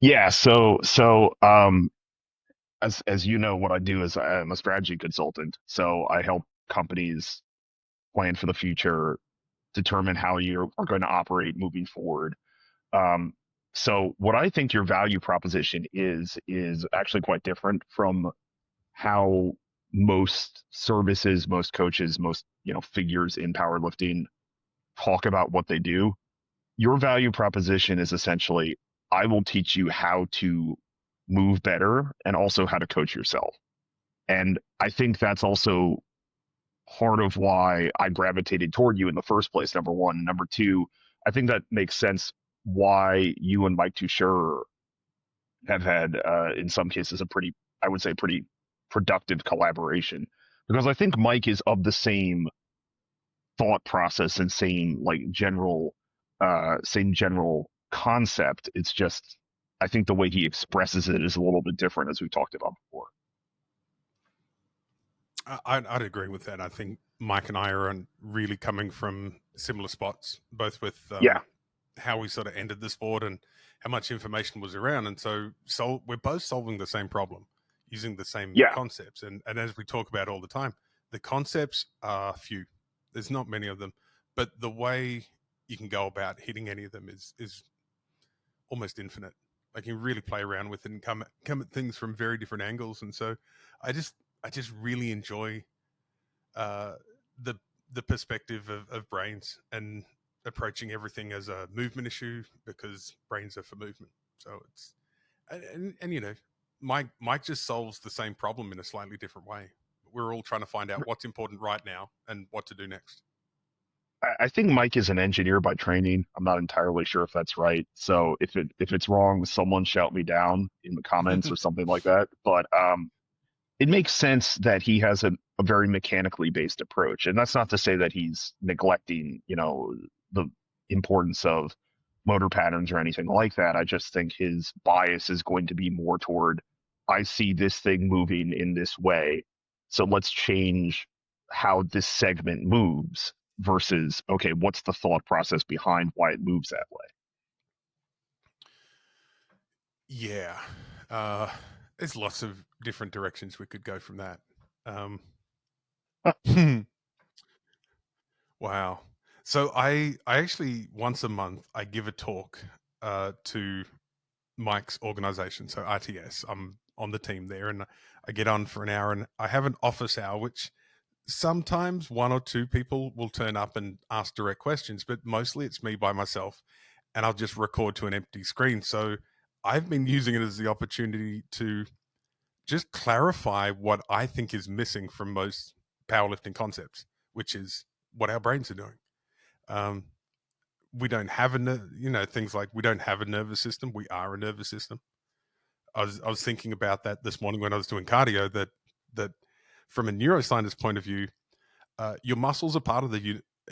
Yeah, as you know, what I do is I'm a strategy consultant. So I help companies plan for the future, determine how you are going to operate moving forward. Um, so what I think your value proposition is actually quite different from how most services, most coaches, most figures in powerlifting talk about what they do. Your value proposition is essentially, I will teach you how to move better and also how to coach yourself. And I think that's also part of why I gravitated toward you in the first place, number one. Number two, I think that makes sense why you and Mike Toucher have had, in some cases, I would say, pretty productive collaboration. Because I think Mike is of the same thought process and same general concept. It's just, I think the way he expresses it is a little bit different, as we talked about before. I'd agree with that. I think Mike and I are really coming from similar spots, both with Yeah, how we sort of ended the sport and how much information was around. And so we're both solving the same problem using the same yeah, concepts. And as we talk about all the time, the concepts are few. There's not many of them, but the way you can go about hitting any of them is almost infinite. Like you really play around with it and come at things from very different angles. And so I just I just really enjoy uh, the the perspective of brains and approaching everything as a movement issue because brains are for movement. So it's and you know, Mike just solves the same problem in a slightly different way. We're all trying to find out what's important right now and what to do next. I think Mike is an engineer by training. I'm not entirely sure if that's right. So if it's wrong, someone shout me down in the comments or something like that. But it makes sense that he has a very mechanically based approach, and that's not to say that he's neglecting, the importance of motor patterns or anything like that. I just think his bias is going to be more toward, I see this thing moving in this way, so let's change how this segment moves versus, okay, what's the thought process behind why it moves that way? Yeah, uh, there's lots of different directions we could go from that. Um, wow. So I actually once a month I give a talk to Mike's organization, so RTS. I'm on the team there, and I get on for an hour, and I have an office hour, which sometimes one or two people will turn up and ask direct questions, but mostly it's me by myself, and I'll just record to an empty screen. So I've been using it as the opportunity to just clarify what I think is missing from most powerlifting concepts, which is what our brains are doing. Um, we don't have things like we don't have a nervous system. We are a nervous system. I was thinking about that this morning when I was doing cardio. That from a neuroscientist point of view, your muscles are part of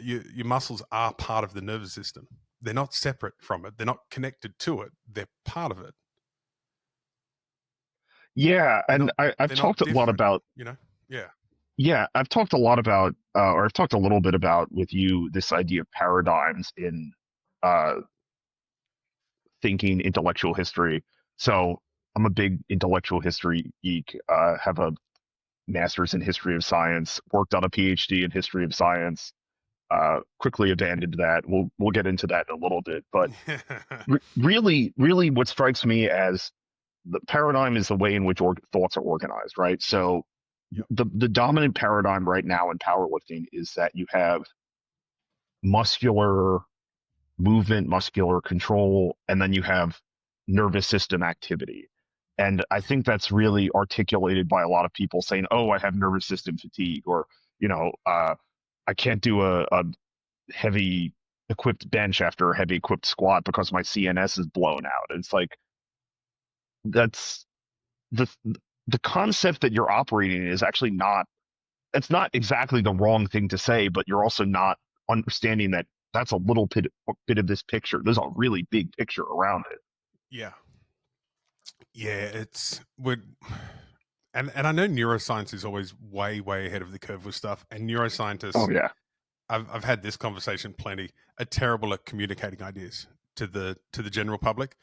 your muscles are part of the nervous system. They're not separate from it. They're not connected to it. They're part of it. Yeah, They're and not I've they're talked not a lot different. about You know? Yeah. Yeah, I've talked a lot about, or I've talked a little bit about with you this idea of paradigms in uh, thinking intellectual history. So I'm a big intellectual history geek. Have a master's in history of science. Worked on a PhD in history of science. Quickly abandoned that. We'll get into that in a little bit. But really, what strikes me as the paradigm is the way in which thoughts are organized, right? So Yep. the dominant paradigm right now in powerlifting is that you have muscular movement, muscular control, and then you have nervous system activity. And I think that's Yep. really articulated by a lot of people saying, "Oh, I have nervous system fatigue," or I can't do a heavy equipped bench after a heavy equipped squat because my CNS is blown out." It's like that's the the concept that you're operating in is actually not, it's not exactly the wrong thing to say, but you're also not understanding that that's a little bit of this picture. There's a really big picture around it. Yeah. Yeah. It's would and I know neuroscience is always way ahead of the curve with stuff. And Oh neuroscientists, yeah. I've had this conversation plenty, are terrible at communicating ideas to the general public.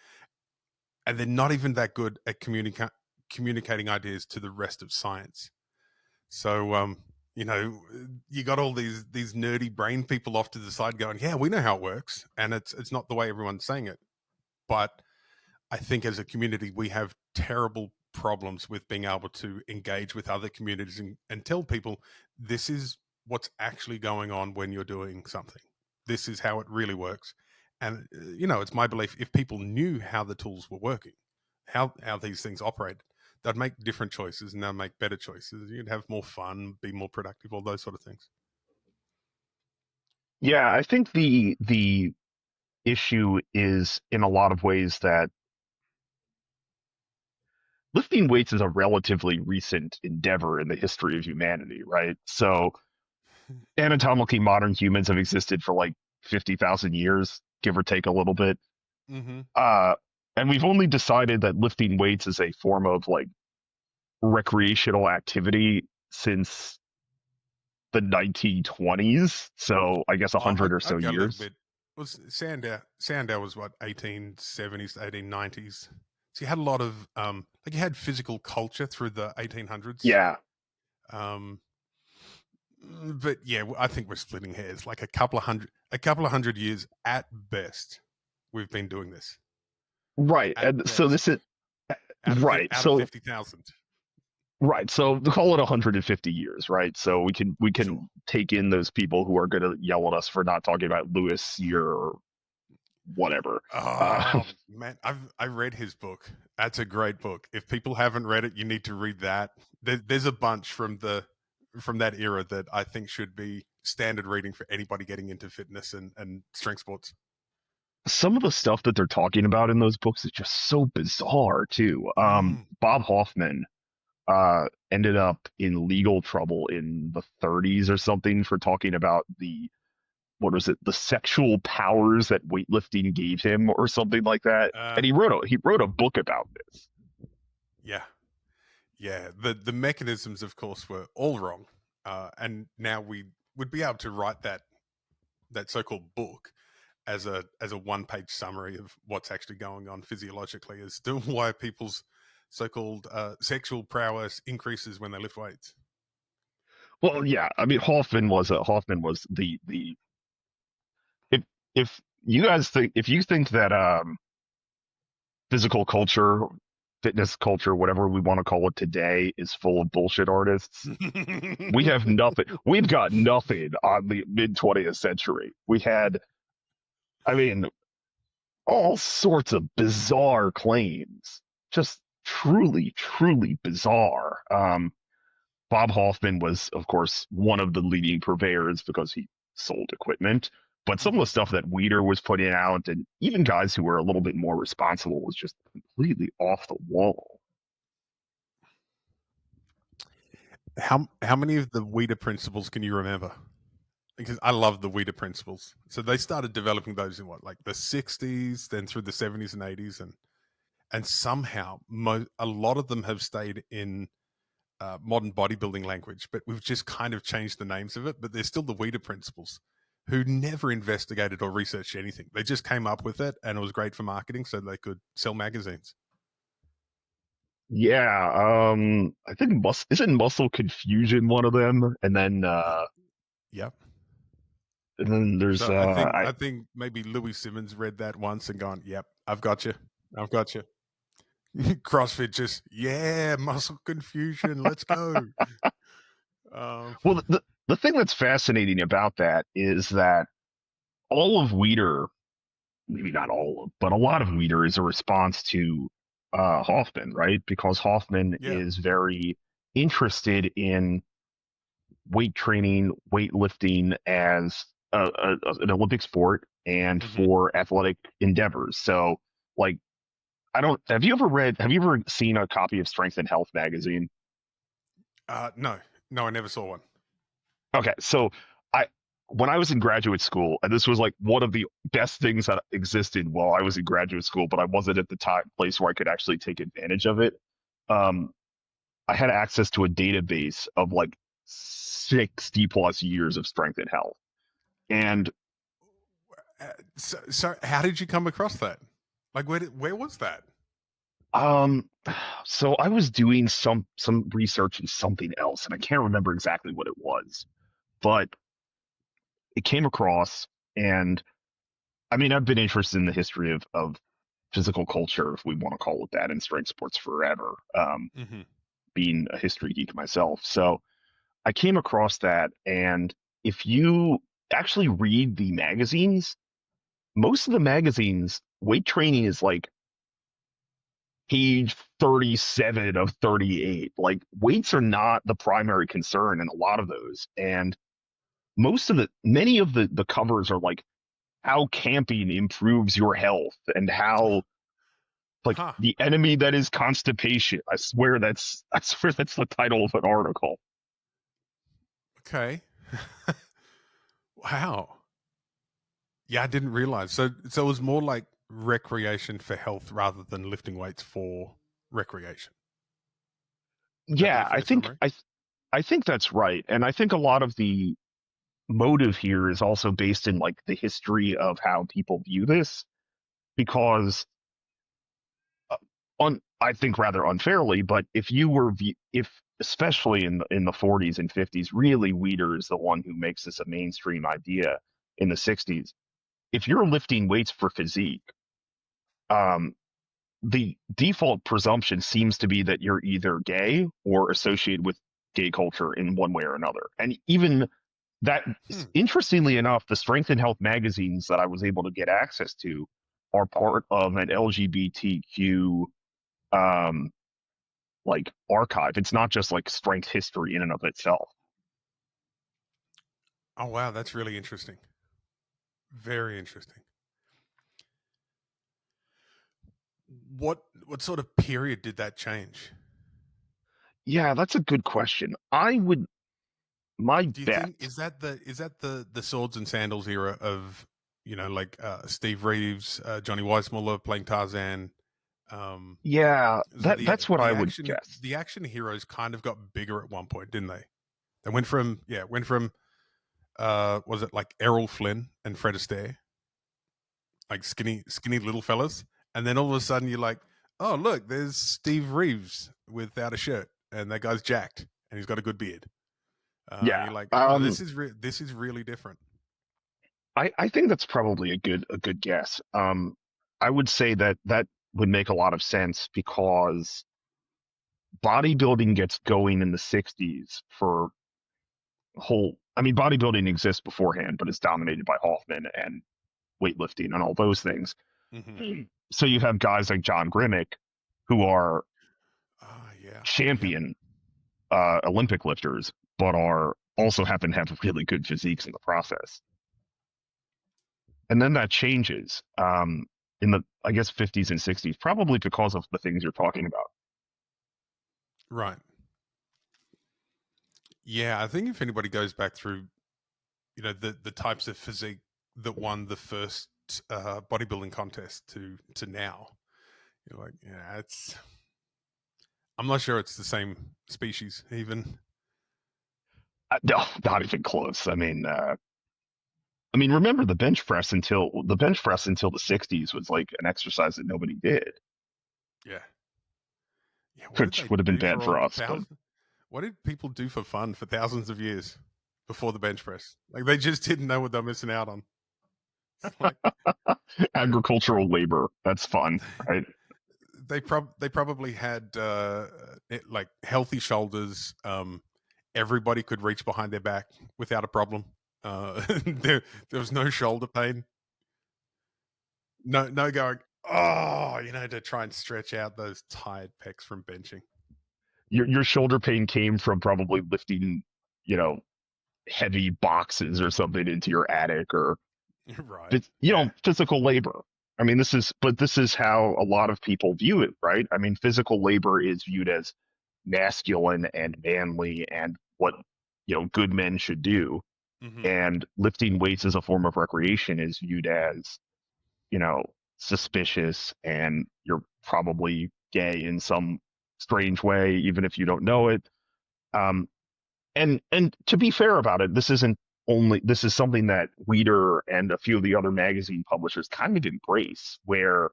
and they're not even that good at communicating ideas to the rest of science. So, you got all these nerdy brain people off to the side going, "Yeah, we know how it works," and it's not the way everyone's saying it. But I think as a community, we have terrible problems with being able to engage with other communities and tell people this is what's actually going on when you're doing something. This is how it really works. And it's my belief if people knew how the tools were working, how these things operate, they'd make different choices and they'll make better choices. You'd have more fun, be more productive, all those sort of things. Yeah, I think the issue is in a lot of ways that lifting weights is a relatively recent endeavor in the history of humanity, right? So anatomically modern humans have existed for like 50,000 years, give or take a little bit. Mm-hmm. Uh, and we've only decided that lifting weights is a form of like recreational activity since the 1920s. So I guess Oh, 100 or so I'd go a little years. bit. Was Sandow was what 1870s, 1890s. So you had a lot of like you had physical culture through the 1800s. Yeah, Um, but yeah, I think we're splitting hairs. Like a couple of hundred years at best, we've been doing this right. at And so this best is right. out of So 50,000. right. So call it 150 years, right? So we Sure. can take in those people who are going to yell at us for not talking about Lewis Sear or whatever. Uh, Oh man, I read his book. That's a great book. If people haven't read it, you need to read that. There's a bunch from that era that I think should be standard reading for anybody getting into fitness and strength sports. some of the stuff that they're talking about in those books is just so bizarre too. Mm. Bob Hoffman ended up in legal trouble in the 30s or something for talking about the what was it, the sexual powers that weightlifting gave him or something like that. Uh, And he wrote a book about this. yeah, yeah. The mechanisms, of course, were all wrong, and now we would be able to write that so-called book as a one-page summary of what's actually going on physiologically as to why people's so-called sexual prowess increases when they lift weights. Well, yeah, I mean Hoffman was the if if you guys think if you think that physical culture, fitness culture, whatever we want to call it today, is full of bullshit artists. We have nothing. We've got nothing on the mid 20th century. We had, I mean, all sorts of bizarre claims, just truly, truly bizarre. Bob Hoffman was, of course, one of the leading purveyors because he sold equipment. But some of the Mhm. stuff that Weeder was putting out, and even guys who were a little bit more responsible, was just completely off the wall. How many of the Weeder principles can you remember? Because I love the Weeder principles. So they started developing those in what, like the 60s, then through the 70s and 80s, and somehow a lot of them have stayed in modern bodybuilding language, but we've just kind of changed the names of it. But they're still the Weeder principles, who never investigated or researched anything. They just came up with it, and it was great for marketing, so they could sell magazines. Yeah, I think isn't muscle confusion one of them, Yep. and then there's So I think maybe Louis Simmons read that once and gone, "Yep, I've got you, I've got you." CrossFit just muscle confusion. Let's go. Um, well the thing that's fascinating about that is that all of Weeder, maybe not all of, but a lot of Weeder is a response to Hoffman, right? Because Hoffman yeah. is very interested in weight training, weightlifting as an Olympic sport and Hmm. for athletic endeavors. So, like, I don't. Have you ever seen a copy of Strength and Health magazine? No, no, I never saw one. Okay, so I when I was in graduate school, and this was like one of the best things that existed while I was in graduate school, but I wasn't at the time place where I could actually take advantage of it. Um, I had access to a database of like 60 plus years of Strength and Health. And So how did you come across that? Like, where was that? Um, so I was doing some research in something else, and I can't remember exactly what it was, but it came across, and I mean, I've been interested in the history of physical culture, if we want to call it that, in strength sports forever. Hmm. Being a history geek myself, so I came across that, and if you actually read the magazines, most of the magazines, weight training is like page 37 of 38. Like weights are not the primary concern in a lot of those. And many of the covers are like how camping improves your health and how like Huh. the enemy that is constipation. I swear that's the title of an article. Okay. Wow. Yeah, I didn't realize. So it was more like recreation for health rather than lifting weights for recreation. Would that be a Yeah, fair summary? I think that's right. And I think a lot of the motive here is also based in like the history of how people view this because on I think rather unfairly, but if you were if especially in the 40s and 50s, really Weider is the one who makes this a mainstream idea in the 60s. If you're lifting weights for physique, um, the default presumption seems to be that you're either gay or associated with gay culture in one way or another. And even that, Hmm. interestingly enough, the Strength and Health magazines that I was able to get access to are part of an LGBTQ um, like archive. It's not just like strength history in and of itself. Oh wow, that's really interesting. Very interesting. What sort of period did that change? Yeah, that's a good question. I would my Do you bet. think is that the swords and sandals era of like Steve Reeves, Johnny Weissmuller playing Tarzan? Um, Yeah, so that's what I would guess. the action heroes kind of got bigger at one point, didn't they? They went from was it like Errol Flynn and Fred Astaire, like skinny little fellas, and then all of a sudden you're like, oh look, there's Steve Reeves without a shirt, and that guy's jacked and he's got a good beard. Yeah. You're like, oh, this is really different. I think that's probably a good guess. I would say that that would make a lot of sense because bodybuilding gets going in the 60s for whole I mean bodybuilding exists beforehand, but it's dominated by Hoffman and weightlifting and all those things. Hmm. So you have guys like John Grimmick who are Oh yeah, yeah, champion Olympic lifters, but are also happen to have really good physiques in the process. And then that changes in the I guess 50s and 60s, probably because of the things you're talking about. right. Yeah, I think if anybody goes back through, the types of physique that won the first bodybuilding contest to now, you're like, yeah, it's. I'm not sure it's the same species even. No, not even close. I mean, remember the bench press until the 60s was like an exercise that nobody did, Yeah, yeah. What did which they would have been do bad for for all us. But thousands? What did people do for fun for thousands of years before the bench press? Like they just didn't know what they're missing out on. It's like agricultural labor, that's fun, right? they probably had like healthy shoulders. Everybody could reach behind their back without a problem. There was no shoulder pain. No going. Oh, to try and stretch out those tired pecs from benching. Your shoulder pain came from probably lifting, you know, heavy boxes or something into your attic or Right. Yeah. physical labor. I mean, this is how a lot of people view it, right? I mean, physical labor is viewed as masculine and manly and what, good men should do. Hmm. And lifting weights as a form of recreation is viewed as, you know, suspicious and you're probably gay in some strange way, even if you don't know it. Um, and to be fair about it, this is something that Weider and a few of the other magazine publishers kind of embrace, where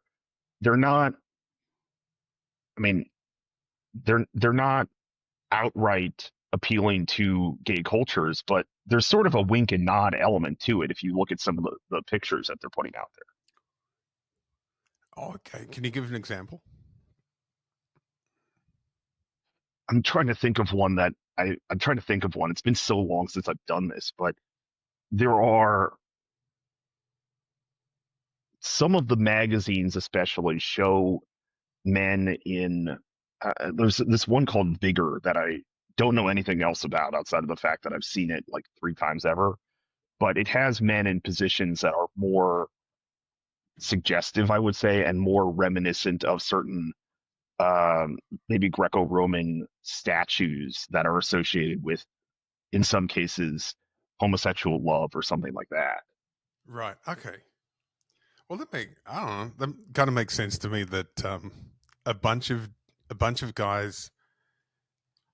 they're not I mean, they're not outright appealing to gay cultures, but there's sort of a wink and nod element to it if you look at some of the pictures that they're putting out there. Oh, okay. Can you give an example? I'm trying to think of one that I'm trying to think of one. It's been so long since I've done this, but there are some of the magazines especially show men in there's this one called Vigor that I don't know anything else about outside of the fact that I've seen it like 3 times ever, but it has men in positions that are more suggestive, I would say, and more reminiscent of certain um, maybe Greco-Roman statues that are associated with, in some cases, homosexual love or something like that. Right. Okay. Well, I don't know. That kind of makes sense to me that a bunch of a bunch of guys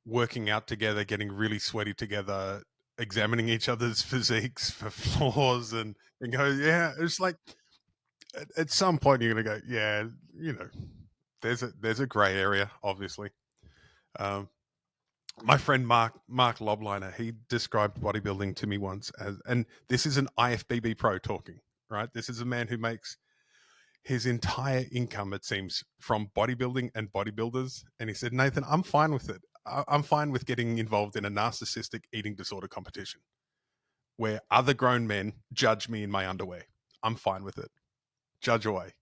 working out together, getting really sweaty together, examining each other's physiques for flaws, and go, yeah. It's like at some point you're gonna go, yeah, you know, there's a grey area, obviously. Um, my friend Mark Lobliner, he described bodybuilding to me once as, and this is an IFBB pro talking, right? This is a man who makes his entire income, it seems, from bodybuilding and bodybuilders. And he said, Nathan, I'm fine with it. I'm fine with getting involved in a narcissistic eating disorder competition where other grown men judge me in my underwear. I'm fine with it. Judge away.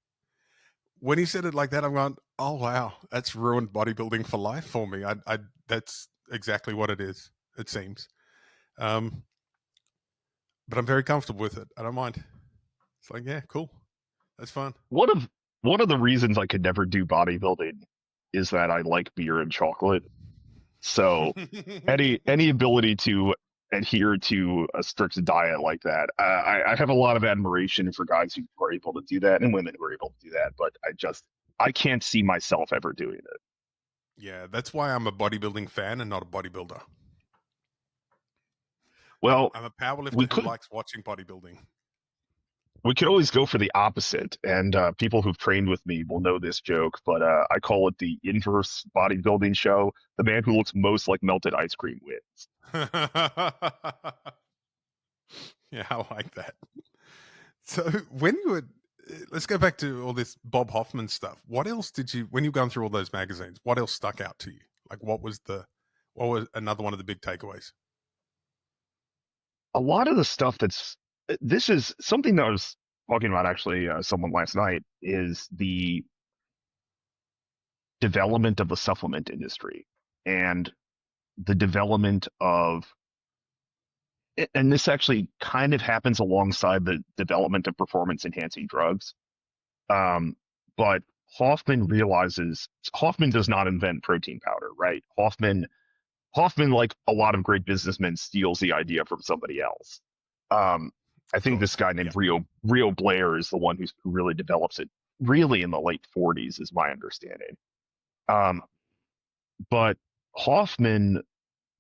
When he said it like that, I'm going, oh wow, that's ruined bodybuilding for life for me. That's exactly what it is. It seems, um, but I'm very comfortable with it. I don't mind. It's like, yeah, cool, that's fun. One of one of the reasons I could never do bodybuilding is that I like beer and chocolate. So any ability to adhere to a strict diet like that, I have a lot of admiration for guys who are able to do that and women who are able to do that. But I can't see myself ever doing it. Yeah, that's why I'm a bodybuilding fan and not a bodybuilder. Well, I'm a we powerlifter who could likes watching bodybuilding. we could always go for the opposite, and people who've trained with me will know this joke, but I call it the inverse bodybuilding show. The man who looks most like melted ice cream wins. Yeah, I like that. So when you were, let's go back to all this Bob Hoffman stuff. What else did you, when you were going through all those magazines, what else stuck out to you? Like what was another one of the big takeaways? A lot of the stuff this is something that I was talking about actually someone last night is the development of the supplement industry and the development of and this actually kind of happens alongside the development of performance enhancing drugs. Um, but Hoffman does not invent protein powder, right? Hoffman, like a lot of great businessmen, steals the idea from somebody else. Um, I Of think this course. guy Yeah. named Rio Blair is the one who really develops it. Really, in the late 40s, is my understanding. Um, but Hoffman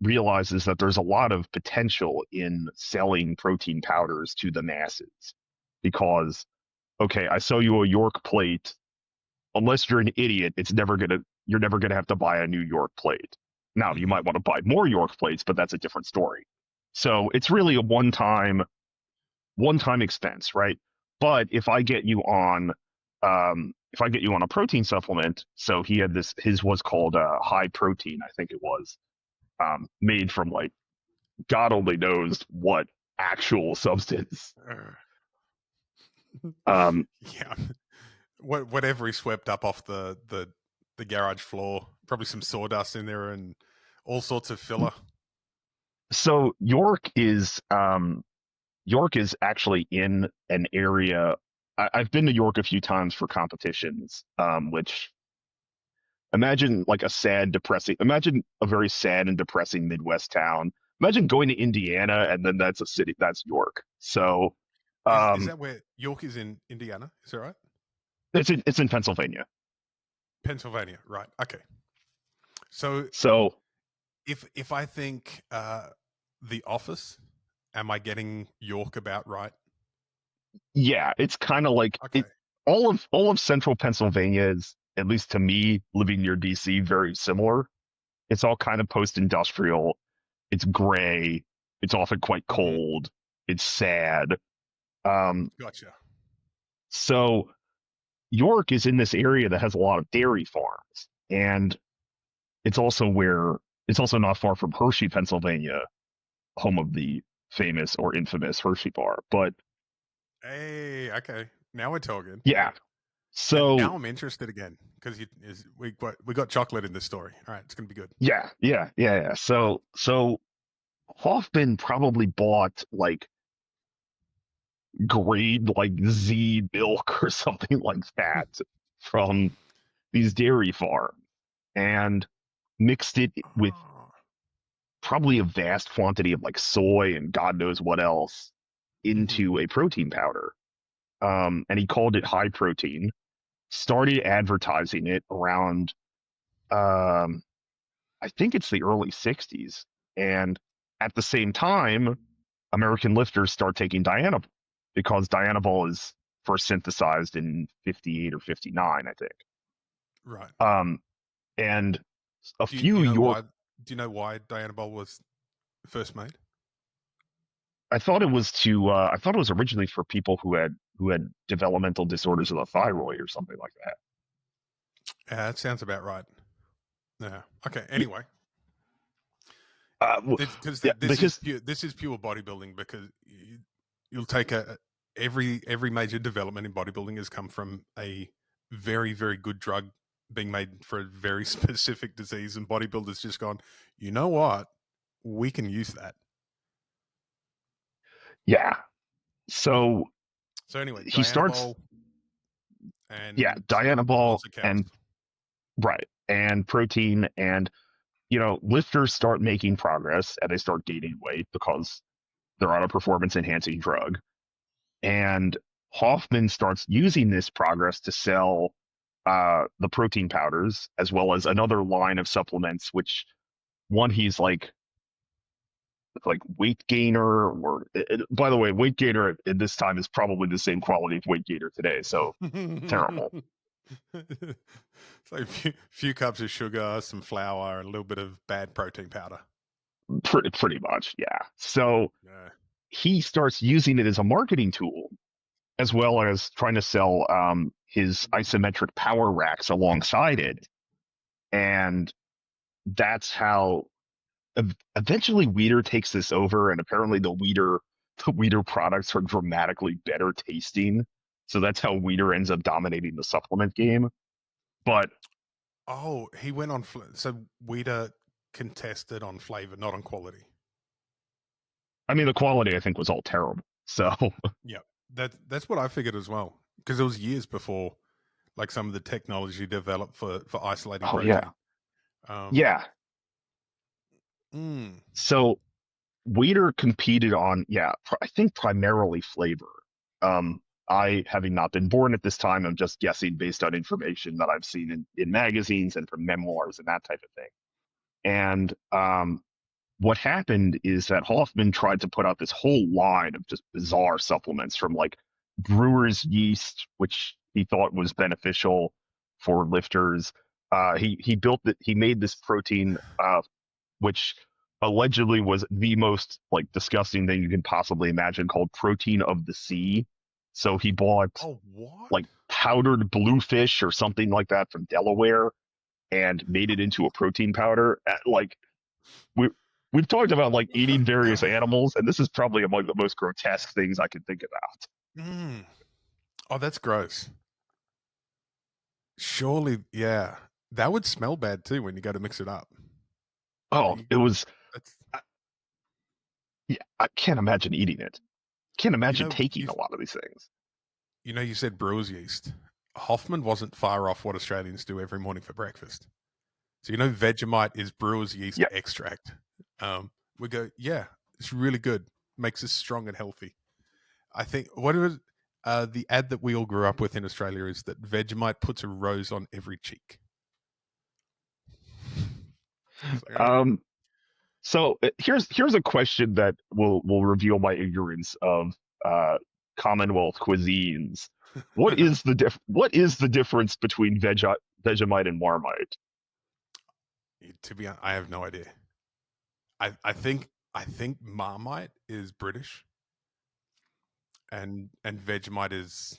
realizes that there's a lot of potential in selling protein powders to the masses because, okay, I sell you a York plate. Unless you're an idiot, you're never gonna have to buy a New York plate. Now, you Hmm. might want to buy more York plates, but that's a different story. So it's really a one time expense, right? But if I get you on a protein supplement, so he had his was called high protein, I think it was, made from like God only knows what actual substance. Uh, Um, yeah. Whatever he swept up off the garage floor, probably some sawdust in there and all sorts of filler. so York is actually in an area. I've been to York a few times for competitions, which imagine like imagine a very sad and depressing Midwest town. Imagine going to Indiana and then that's a city, that's York. So Is um, that where York is in Indiana? Is that right? it's in Pennsylvania. Pennsylvania, right? Okay. So So if I think The Office, am I getting York about right? yeah, it's kind of like it. Okay. All of central Pennsylvania is. at least to me, living near DC, very similar. It's all kind of post-industrial. It's gray. It's often quite Hmm. cold. It's sad. Um, Gotcha. so York is in this area that has a lot of dairy farms, and it's also where it's also not far from Hershey, Pennsylvania, home of the famous or infamous Hershey bar. But Hey, okay. Now we're talking. yeah, Now so I'm interested again because we got chocolate in this story. All right, it's gonna be good. yeah. So Hoffman probably bought like grade like Z milk or something like that from these dairy farms and mixed it with Oh. probably a vast quantity of like soy and God knows what else Hmm. into a protein powder. And he called it high protein, started advertising it around, um, I think it's the early 60s. And at the same time, American lifters start taking Dianabol because Dianabol is first synthesized in 58 or 59, I think. Right. Um, and a Do you few know York, why? Do you know why Diana Ball was first made? I thought it was originally for people who had developmental disorders of the thyroid or something like that. Yeah, that sounds about right. Yeah. Okay. Yeah, Anyway, w- because yeah, this is because pure. This is pure bodybuilding because you'll take every major development in bodybuilding has come from a very good drug being made for a very specific disease, and bodybuilders just gone. You know what? We can use that. yeah. So So anyway, he Diana starts, Ball yeah, and Dianabol lots of cows. and right and protein and lifters start making progress and they start gaining weight because they're on a performance enhancing drug. And Hoffman starts using this progress to sell the protein powders as well as another line of supplements, which one he's like weight gainer or by the way, weight gainer at this time is probably the same quality of weight gainer today. So terrible. So a few cups of sugar, some flour, and a little bit of bad protein powder. Pretty much, yeah. So Yeah. he starts using it as a marketing tool as well as trying to sell his isometric power racks alongside it. And that's how eventually Weider takes this over. And apparently the Weider products are dramatically better tasting. So that's how Weider ends up dominating the supplement game. But Oh, he went on. So Weeder contested on flavor, not on quality. I mean, the quality I think was all terrible. So Yeah, that's what I figured as well. Because it was years before, like some of the technology developed for isolating oh yeah, protein. Um, yeah. mm, So Weider competed on, yeah, I think primarily flavor. Um, I, having not been born at this time, I'm just guessing based on information that I've seen in magazines and from memoirs and that type of thing. And what happened is that Hoffman tried to put out this whole line of just bizarre supplements from like brewer's yeast, which he thought was beneficial for lifters. He made this protein which allegedly was the most like disgusting thing you can possibly imagine, called protein of the sea. So he bought oh, what? like powdered bluefish or something like that from Delaware and made it into a protein powder. Like we we've talked about like eating various animals, and this is probably among the most grotesque things I can think about. Mm. Oh, that's gross. Surely, yeah, that would smell bad too when you go to mix it up. Oh, You, it was. that's Yeah, I can't imagine eating it. Can't you imagine know taking you a lot of these things. you said brewer's yeast. Hoffman wasn't far off what Australians do every morning for breakfast. So Vegemite is brewer's yeast Yeah. extract. We go, yeah, it's really good. Makes us strong and healthy. I think the ad that we all grew up with in Australia is that Vegemite puts a rose on every cheek. It's like, all right. Um, So here's a question that will reveal my ignorance of uh, Commonwealth cuisines. What is the difference between Vegemite and Marmite? To be honest, I have no idea. I think Marmite is British, and Vegemite is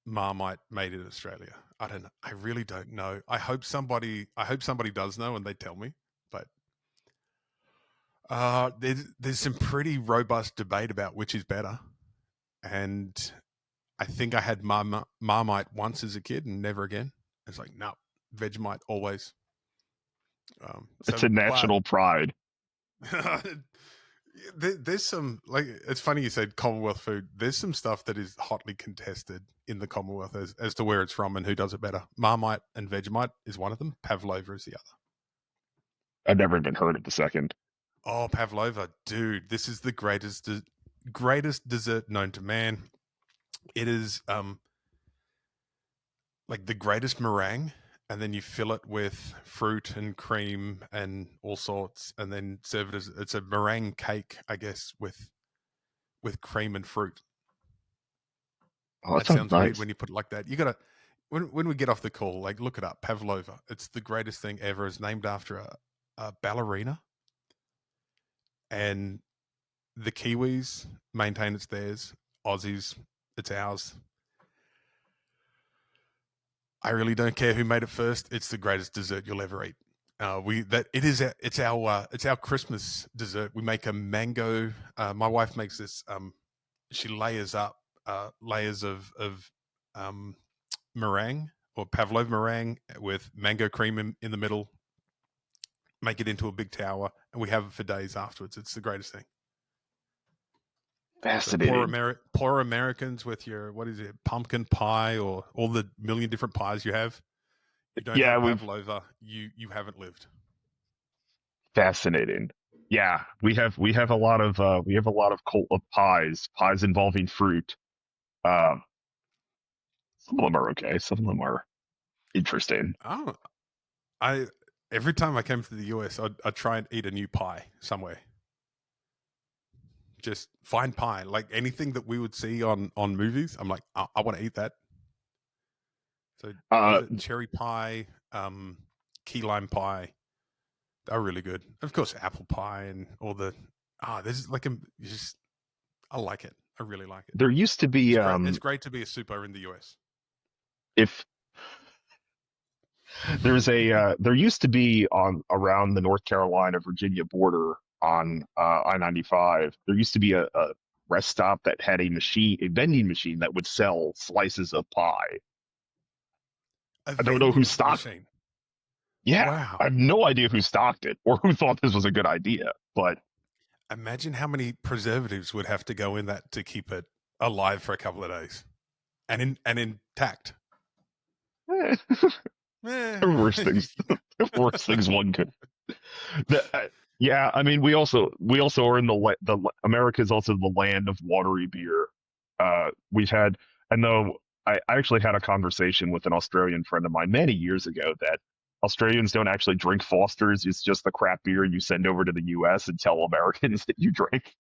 Marmite made in Australia. I don't know. I really don't know. I hope somebody does know and they tell me. But there's some pretty robust debate about which is better. And I think I had Marmite once as a kid and never again. It's like, no, Vegemite always. It's a But national pride. there's some, like, it's funny you said Commonwealth food. There's some stuff that is hotly contested in the Commonwealth as to where it's from and who does it better. Marmite and Vegemite is one of them. Pavlova is the other. I've never even heard of the second. Oh, Pavlova, dude, this is the greatest dessert known to man. It is like the greatest meringue, and then you fill it with fruit and cream and all sorts, and then serve it as it's a meringue cake, I guess, with cream and fruit. Oh, that That sounds sounds weird nice. when you put it like that. You gotta when we get off the call, like look it up, Pavlova. It's the greatest thing ever. It's named after a ballerina, and the Kiwis maintain it's theirs. Aussies, it's ours. I really don't care who made it first. It's the greatest dessert you'll ever eat. It's our Christmas dessert. We make a mango. My wife makes this. She layers up layers of meringue or pavlova meringue with mango cream in the middle. Make it into a big tower, and we have it for days afterwards. It's the greatest thing. So Fascinating. poor Americans with your, what is it, pumpkin pie or all the million different pies you have. You don't have Yeah, a we've pavlova, you haven't lived. fascinating. Yeah, we have a lot of cult of pies involving fruit. Um, some of them are okay. Some of them are interesting. Oh, I every time I came to the US, I'd try and eat a new pie somewhere. Just find pie, like anything that we would see on movies. I'm like, I want to eat that. So what Uh, is it? Cherry pie, key lime pie. They're really good. Of course, apple pie and all the there's like just I like it. I really like it. there used to It's be great. It's great to be a super in the US. if there used to be on around the North Carolina Virginia border on I-95. There used to be a rest stop that had a vending machine that would sell slices of pie. A I don't know who vending stocked. machine. Yeah, I Wow. have no idea who stocked it or who thought this was a good idea. But Imagine how many preservatives would have to go in that to keep it alive for a couple of days and intact. eh, Eh. there are worse things. Worse things one could. Yeah, I mean, we also are in the America is also the land of watery beer. We've had, and though I actually had a conversation with an Australian friend of mine many years ago that Australians don't actually drink Foster's. It's just the crap beer you send over to the U.S. and tell Americans that you drink.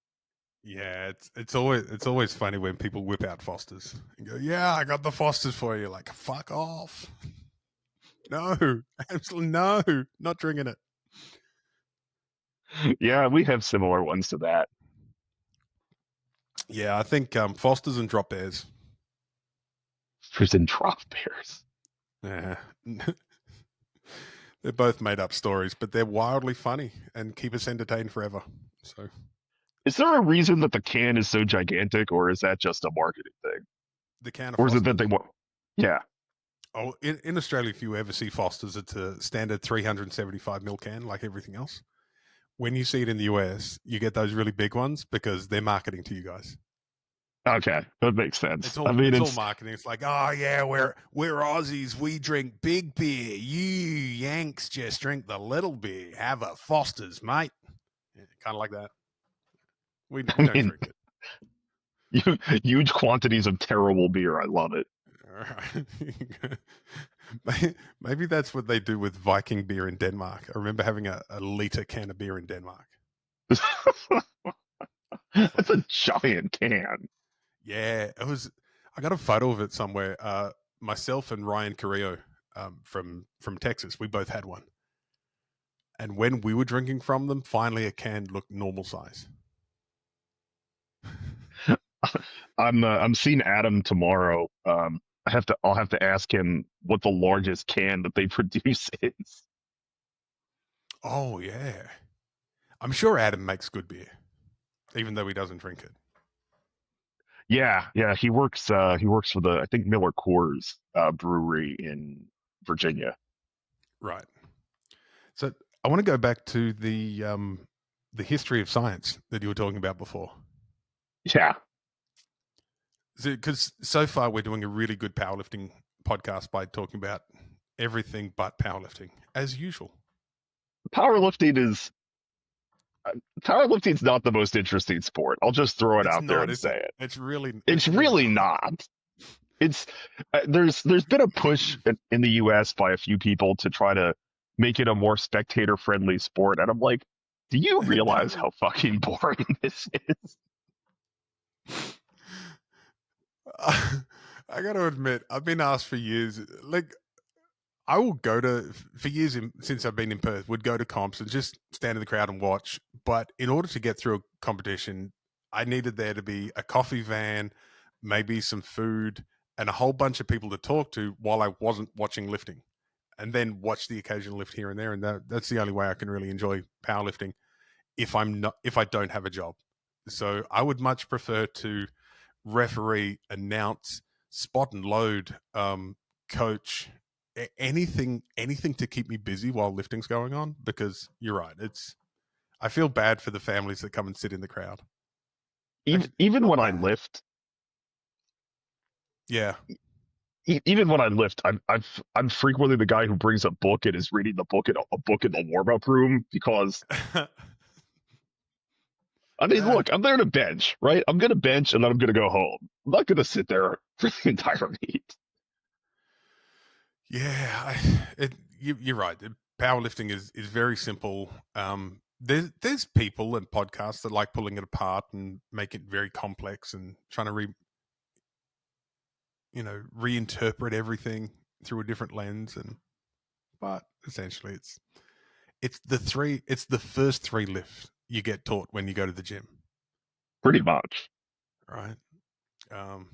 Yeah, it's always funny when people whip out Fosters and go, "Yeah, I got the Fosters for you." Like, fuck off. No, absolutely no, not drinking it. Yeah, we have similar ones to that. Yeah, I think Fosters and Drop Bears. There's in drop beers. Yeah. They're both made up stories, but they're wildly funny and keep us entertained forever. So Is there a reason that the can is so gigantic, or is that just a marketing thing? the can of Or is it that they Fosters. want? Yeah. Oh, in Australia, if you ever see Fosters, it's a standard 375 ml can, like everything else. When you see it in the US, you get those really big ones because they're marketing to you guys. Okay, that makes It's sense. I all mean, it's all it's marketing. It's like, oh yeah, we're Aussies. We drink big beer. You Yanks just drink the little beer. Have a Foster's, mate. Yeah, kind of like that. We I don't mean, drink it. huge quantities of terrible beer. I love it. Maybe that's what they do with Viking beer in Denmark. I remember having a liter can of beer in Denmark. It's That's like, a giant can. yeah, it was. I got a photo of it somewhere. Myself and Ryan Carrillo. from Texas. We both had one, and when we were drinking from them, finally a can looked normal size. I'm seeing Adam tomorrow. I'll have to ask him what the largest can that they produce is. Oh yeah, I'm sure Adam makes good beer, even though he doesn't drink it. Yeah, he works for the I think Miller Coors brewery in Virginia. Right. So I want to go back to the history of science that you were talking about before. Yeah, Because so far we're doing a really good powerlifting podcast by talking about everything but powerlifting, as usual. powerlifting is powerlifting's not the most interesting sport. I'll just throw it It's out there not, and is say it? it. It's It's really really not. not. It's there's been a push in the U.S. by a few people to try to make it a more spectator friendly sport, and I'm like, do you realize how fucking boring this is? I got to admit, I've been asked for years. Like, I will go to for years since I've been in Perth. Would go to comps and just stand in the crowd and watch. But in order to get through a competition, I needed there to be a coffee van, maybe some food, and a whole bunch of people to talk to while I wasn't watching lifting, and then watch the occasional lift here and there. And that's the only way I can really enjoy powerlifting if I don't have a job. So I would much prefer to referee, announce, spot and load, coach, anything to keep me busy while lifting's going on. Because you're right, I feel bad for the families that come and sit in the crowd. Actually, Even not when I bad. lift, Yeah. even when I lift, I'm frequently the guy who brings a book and is reading the book in a book in the warm up room because I mean, uh, look, I'm there to bench, right? I'm gonna bench and then I'm gonna go home. I'm not gonna sit there for the entire meet. yeah, you're right. Powerlifting is very simple. There's people and podcasts that like pulling it apart and make it very complex and trying to reinterpret everything through a different lens. But essentially it's the first three lifts you get taught when you go to the gym, Pretty much. right? Um,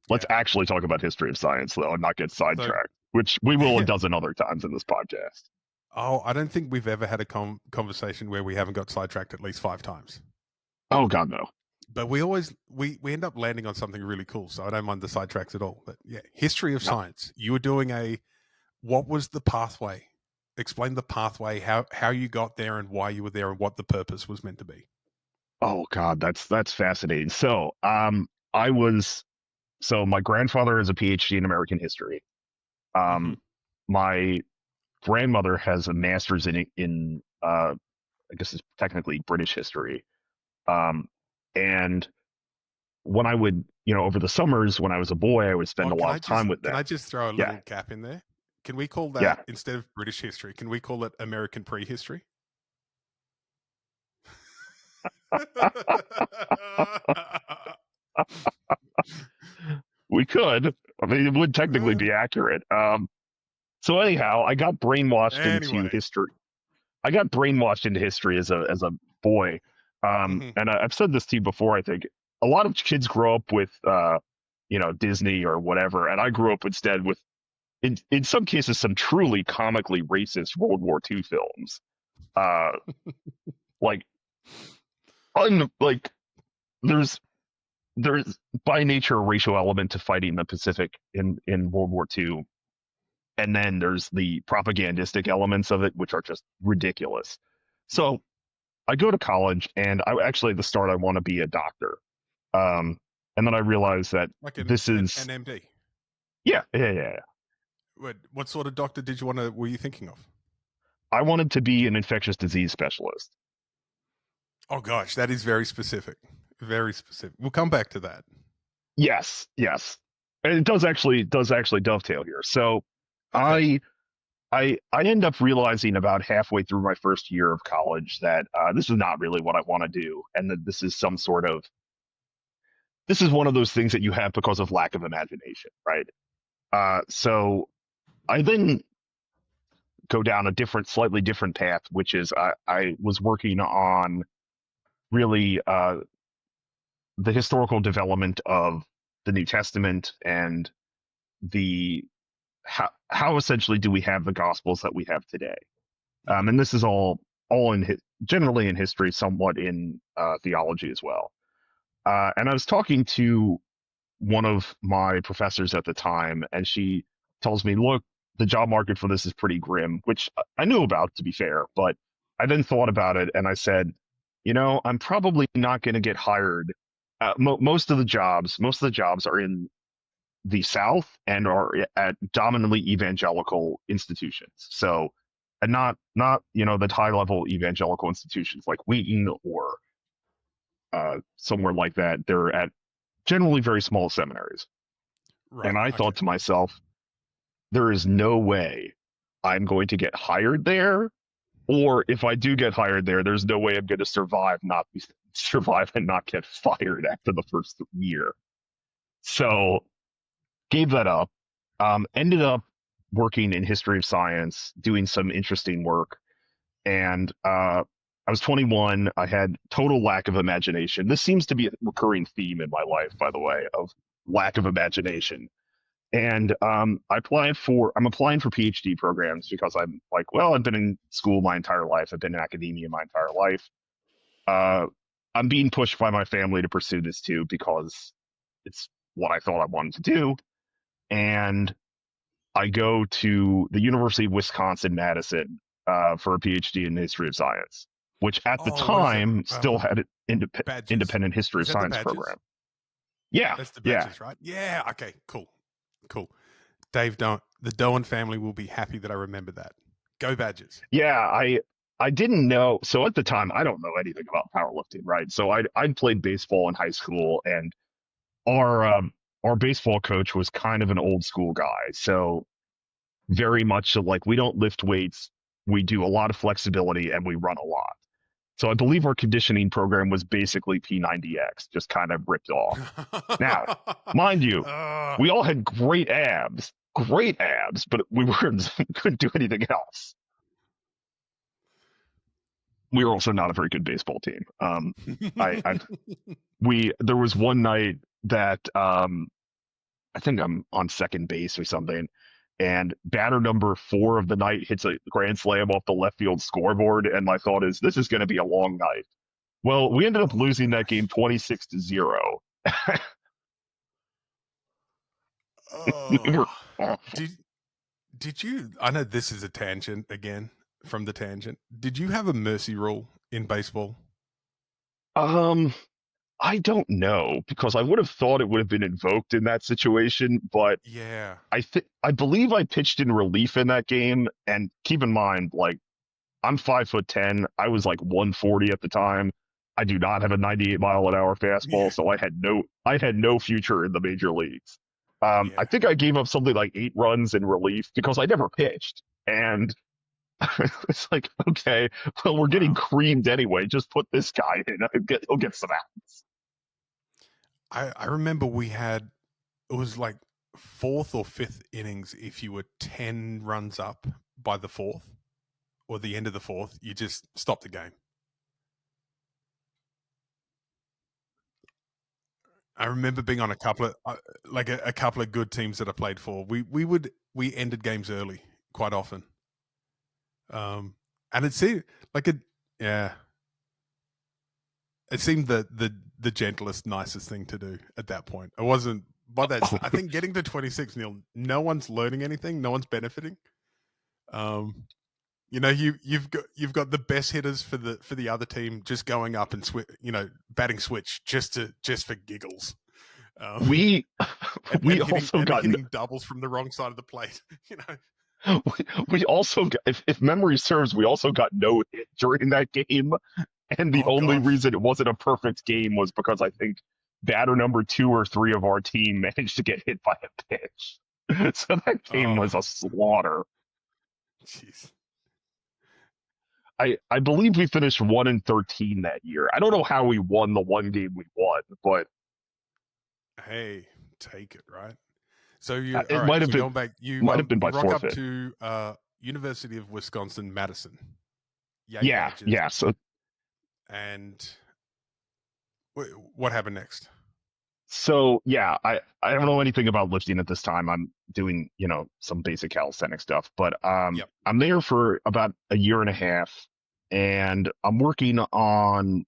Let's yeah. actually talk about history of science though and not get So, sidetracked, which we will a dozen other times in this podcast. oh, I don't think we've ever had a conversation where we haven't got sidetracked at least 5 times. Oh God, no. But we always we end up landing on something really cool. So I don't mind the sidetracks at all. But yeah, history of No. science. You were doing what was the pathway? Explain the pathway, how you got there and why you were there and what the purpose was meant to be. Oh God, that's fascinating. So, I was so my grandfather has a PhD in American history. Mm-hmm. My grandmother has a master's in I guess it's technically British history. Um, and when I would, over the summers when I was a boy, I would spend Oh, a lot of time with can them. I just throw a Yeah, little cap in there? Can we call yeah. that, instead of British history, can we call it American prehistory? We could. I mean, it would technically be accurate. So anyhow, I got brainwashed into Anyway. history. I got brainwashed into history as a boy. Mm-hmm. And I've said this to you before. I think a lot of kids grow up with, Disney or whatever, and I grew up instead with, in some cases, some truly comically racist World War II films. Uh, like, like there's there's by nature a racial element to fighting in the Pacific in World War II, and then there's the propagandistic elements of it, which are just ridiculous. Yeah. So I go to college, and I actually at the start I want to be a doctor, um, and then I realized that Like this an is MD. yeah. What sort of doctor were you thinking of? I wanted to be an infectious disease specialist. Oh gosh, that is very specific. Very specific. We'll come back to that. Yes, and it does actually dovetail here. So Okay. I I end up realizing about halfway through my first year of college that this is not really what I want to do, and that this is one of those things that you have because of lack of imagination, right? So I then go down a slightly different path, which is I was working on really the historical development of the New Testament and the how essentially do we have the Gospels that we have today. Mm-hmm. And this is all in generally in history, somewhat in theology as well. And I was talking to one of my professors at the time, and she tells me, "Look, the job market for this is pretty grim," which I knew about, to be fair. But I then thought about it, and I said, I'm probably not going to get hired. Most of the jobs are in the South and are at dominantly evangelical institutions. So, and not the high level evangelical institutions like Wheaton or somewhere like that. They're at generally very small seminaries. And Right. I Okay. thought to myself, there is no way I'm going to get hired there. Or if I do get hired there, there's no way I'm going to survive and not get fired after the first year. So gave that up. Ended up working in history of science, doing some interesting work. And I was 21. I had total lack of imagination. This seems to be a recurring theme in my life, by the way, of lack of imagination. And I'm applying for PhD programs because I'm like, well, I've been in school my entire life. I've been in academia my entire life. Uh, I'm being pushed by my family to pursue this too because it's what I thought I wanted to do. And I go to the University of Wisconsin-Madison for a PhD in history of science, which at the Oh, what is it? time still had an Badges. independent history of Is that the science badges? program. Yeah, That's the yeah, badges, right? Yeah. Okay. Cool. Cool. Dave, don't the Doan family will be happy that I remember that. Go badges. yeah. I didn't know. So at the time, I don't know anything about powerlifting, right? So I'd played baseball in high school, and our um, our baseball coach was kind of an old school guy. So very much so, like we don't lift weights, we do a lot of flexibility, and we run a lot. So I believe our conditioning program was basically P90X, just kind of ripped off. Now, mind you, uh, we all had great abs, but we weren't couldn't do anything else. We were also not a very good baseball team. I we there was one night that I think I'm on second base or something, and batter number 4 of the night hits a grand slam off the left field scoreboard, and my thought is this is going to be a long night. Well, we ended up oh my losing that gosh. game 26-0. We were Oh. awful. Did did you I know this is a tangent again from the tangent. Did you have a mercy rule in baseball? Um, I don't know because I would have thought it would have been invoked in that situation, but Yeah. I believe I pitched in relief in that game. And keep in mind, like I'm 5'10". I was like 140 at the time. I do not have a 98-mile-an-hour fastball, Yeah. so I had no future in the major leagues. I Yeah. think I gave up something like 8 runs in relief because I never pitched, and it's like, okay, well, we're getting Wow. creamed anyway. Just put this guy in. He'll get some outs. I remember we had it was like fourth or fifth innings if you were 10 runs up by the fourth or the end of the fourth, you just stop the game. I remember being on a couple of like a couple of good teams that I played for. We ended games early quite often. And it seemed like it yeah, it seemed the gentlest, nicest thing to do at that point. It wasn't by that I think getting to 26-0, no one's learning anything, no one's benefiting. Um you've got the best hitters for the other team just going up and batting switch just for giggles. Um, we and we hitting also got hitting doubles from the wrong side of the plate. You know. we also got, if memory serves, we also got no hit during that game. And the Oh only gosh. reason it wasn't a perfect game was because I think batter number 2 or 3 of our team managed to get hit by a pitch. So that game Oh, was a slaughter. jeez. I believe we finished 1-13 that year. I don't know how we won the one game we won, but Hey, take it right. So you all It right? might have So been going back, might have been you by rock up forfeit. to University of Wisconsin Madison, yay Yeah, badges, yeah. So and what happened next? yeah, I don't know anything about lifting at this time. I'm doing, some basic calisthenic stuff, but Yep. I'm there for about a year and a half, and I'm working on.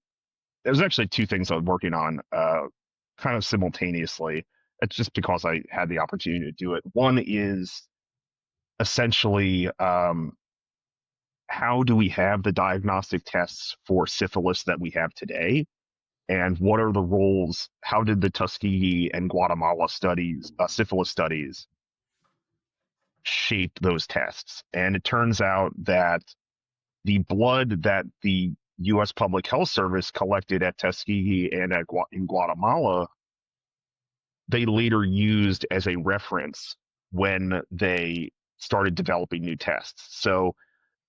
There's actually two things I'm working on, kind of simultaneously. It's just because I had the opportunity to do it. One is essentially, how do we have the diagnostic tests for syphilis that we have today? And what are the roles? How did the Tuskegee and Guatemala studies, syphilis studies, shape those tests? And it turns out that the blood that the U.S. Public Health Service collected at Tuskegee and in Guatemala, they later used as a reference when they started developing new tests. So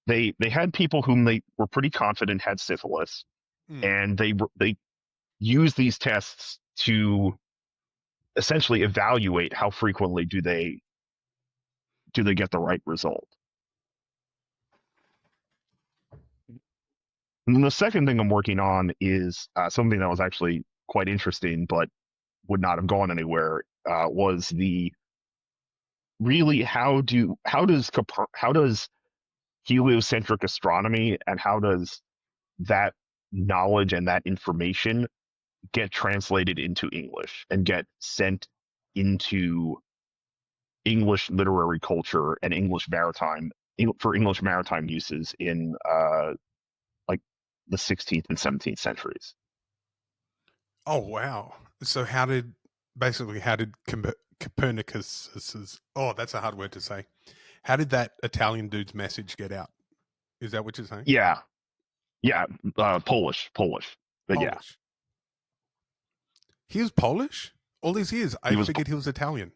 they had people whom they were pretty confident had syphilis, Mm. and they used these tests to essentially evaluate how frequently do they get the right result. And then the second thing I'm working on is something that was actually quite interesting, but would not have gone anywhere. Was the really how does heliocentric astronomy and how does that knowledge and that information get translated into English and get sent into English literary culture and English maritime uses in like the 16th and 17th centuries. Oh wow! So how did Copernicus's, oh, that's a hard word to say. How did that Italian dude's message get out? Is that what you're saying? Yeah, yeah, Polish, but yeah, Polish. He was Polish? All these years, I he was figured he was Italian.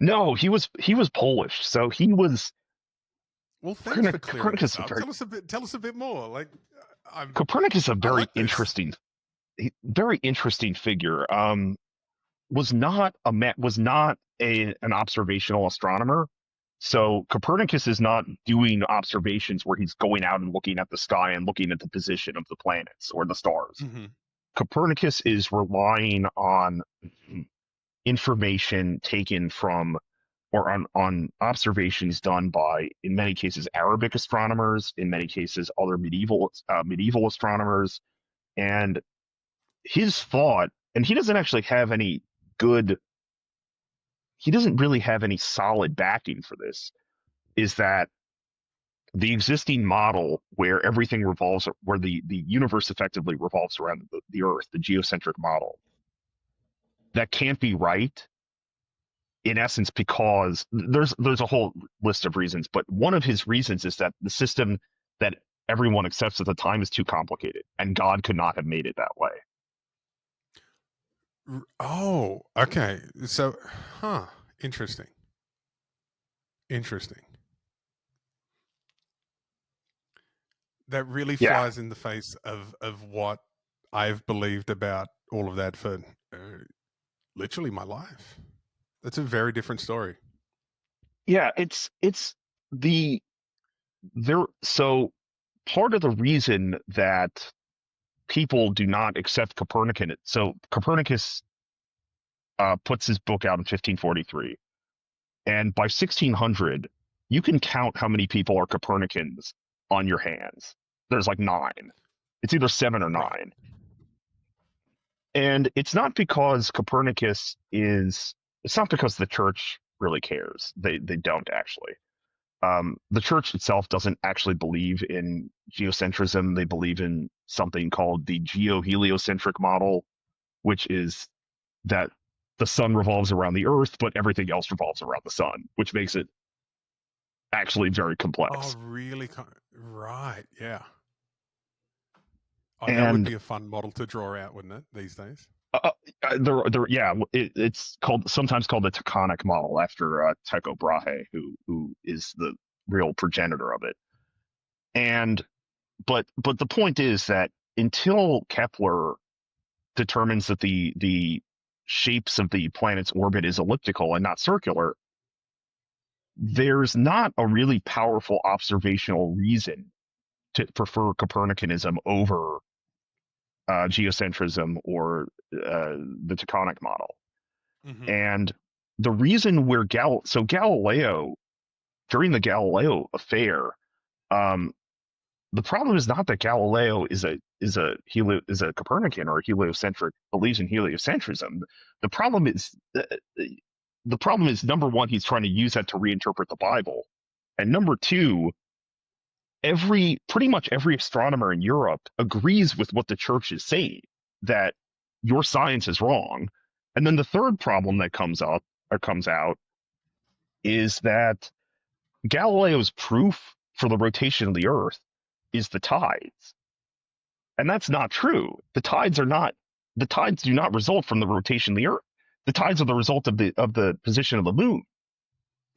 no, he was Polish. So he was Well, thanks for clearing this Copernicus. A up. very Tell us a bit more. Like, Copernicus, a I like this. very interesting figure. Was not an observational astronomer. So Copernicus is not doing observations where he's going out and looking at the sky and looking at the position of the planets or the stars. Hmm. Copernicus is relying on information taken from or on observations done by, in many cases, Arabic astronomers, in many cases, other medieval astronomers, and his thought. And he doesn't actually have any good. He doesn't really have any solid backing for this. Is that the existing model where the universe effectively revolves around the Earth, the geocentric model, that can't be right in essence because there's a whole list of reasons, but one of his reasons is that the system that everyone accepts at the time is too complicated, and God could not have made it that way. Oh, okay. So, huh. Interesting. Interesting. That really Yeah, flies in the face of what I've believed about all of that for literally my life. That's a very different story. yeah. It's the there. So part of the reason that people do not accept Copernicus. So Copernicus puts his book out in 1543, and by 1600, you can count how many people are Copernicans on your hands. There's like nine. It's either seven or Right. nine. And it's not because the church really cares. They don't actually. The church itself doesn't actually believe in geocentrism. They believe in something called the geoheliocentric model, which is that the sun revolves around the earth, but everything else revolves around the sun, which makes it actually very Oh, complex. really? Right. Yeah. Oh, that would And be a fun model to draw out, wouldn't it, these days? yeah, it's sometimes called the taconic model after Tycho Brahe, who is the real progenitor of it. And but the point is that until Kepler determines that the shapes of the planet's orbit is elliptical and not circular, there's not a really powerful observational reason to prefer Copernicanism over geocentrism or the tectonic model. Mm-hmm. And the reason Galileo, during the Galileo affair, the problem is not that Galileo is a Copernican or a heliocentric, believes in heliocentrism. The problem is number one, he's trying to use that to reinterpret the Bible, and number two, pretty much every astronomer in Europe agrees with what the church is saying, that your science is wrong. And then the third problem that comes out is that Galileo's proof for the rotation of the Earth is the tides. And that's not true. The tides do not result from the rotation of the Earth. The tides are the result of the position of the moon.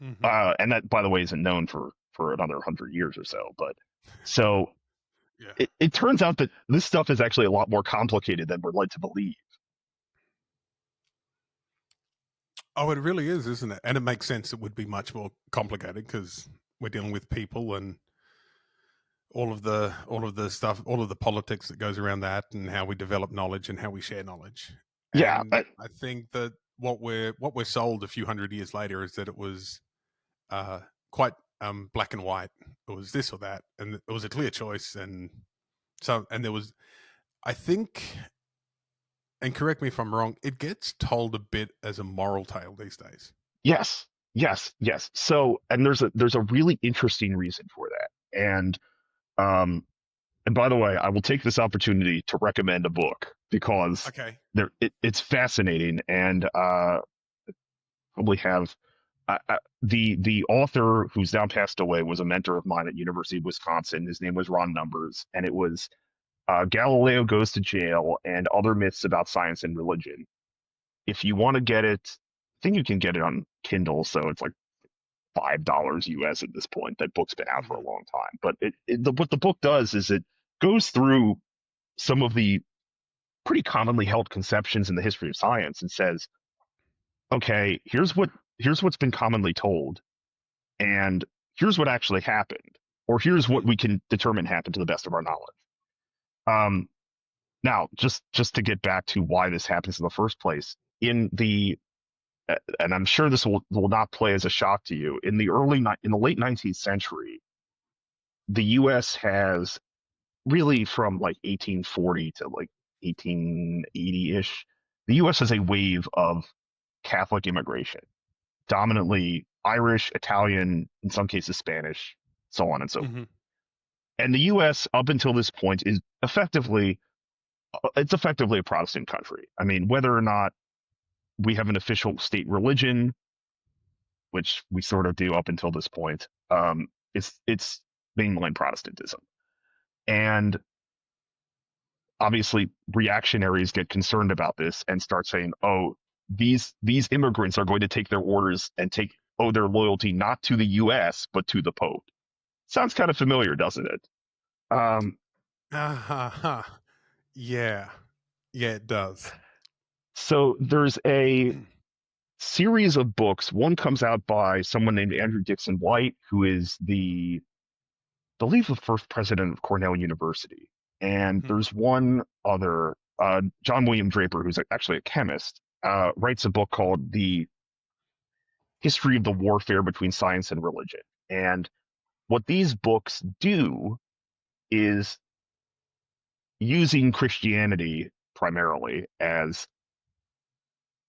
Mm-hmm. And that, by the way, isn't known for another 100 years or so. But so Yeah. it turns out that this stuff is actually a lot more complicated than we're led to believe. Oh, it really is, isn't it? And it makes sense. It would be much more complicated because we're dealing with people and all of the stuff, all of the politics that goes around that, and how we develop knowledge and how we share knowledge. Yeah, And I think that what we're sold a few hundred years later is that it was quite black and white. It was this or that, and it was a clear choice. And there was, I think, and correct me if I'm wrong, it gets told a bit as a moral tale these days. yes, yes, yes. So, and there's a really interesting reason for that. Um, and by the way, I will take this opportunity to recommend a book because Okay. it's fascinating, and probably have the author, who's now passed away, was a mentor of mine at University of Wisconsin. His name was Ron Numbers, and it was Galileo Goes to Jail and Other Myths About Science and Religion. If you want to get it, I think you can get it on Kindle, so it's like $5 US at this point. That book's been out for a long time. But what the book does is it goes through some of the pretty commonly held conceptions in the history of science and says, okay, here's what's been commonly told, and here's what actually happened, or here's what we can determine happened to the best of our knowledge. Now, just to get back to why this happens in the first place, and I'm sure this will not play as a shock to you, in the late 19th century, the U.S. has really, from like 1840 to like 1880-ish, the U.S. has a wave of Catholic immigration, dominantly Irish, Italian, in some cases Spanish, so on and so forth. Mm-hmm. And the U.S. up until this point is effectively a Protestant country. I mean, whether or not we have an official state religion, which we sort of do up until this point, it's mainline Protestantism. And obviously reactionaries get concerned about this and start saying, oh, these immigrants are going to take their orders and owe their loyalty not to the US but to the Pope. Sounds kind of familiar, doesn't it? Yeah, it does. So there's a series of books. One comes out by someone named Andrew Dixon White, who is I believe the first president of Cornell University. And there's one other, John William Draper, who's actually a chemist, writes a book called The History of the Warfare Between Science and Religion. And what these books do is, using Christianity primarily as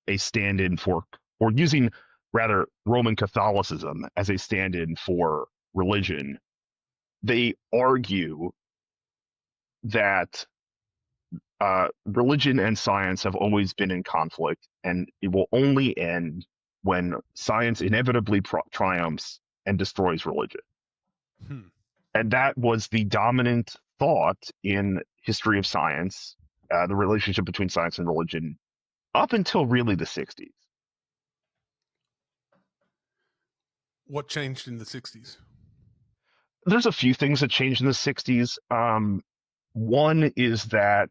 a stand-in for, or using rather Roman Catholicism as a stand-in for religion, they argue that religion and science have always been in conflict, and it will only end when science inevitably triumphs and destroys religion. And that was the dominant thought in history of science, the relationship between science and religion, up until really the 60s. What changed in the 60s? There's a few things that changed in the 60s. One is that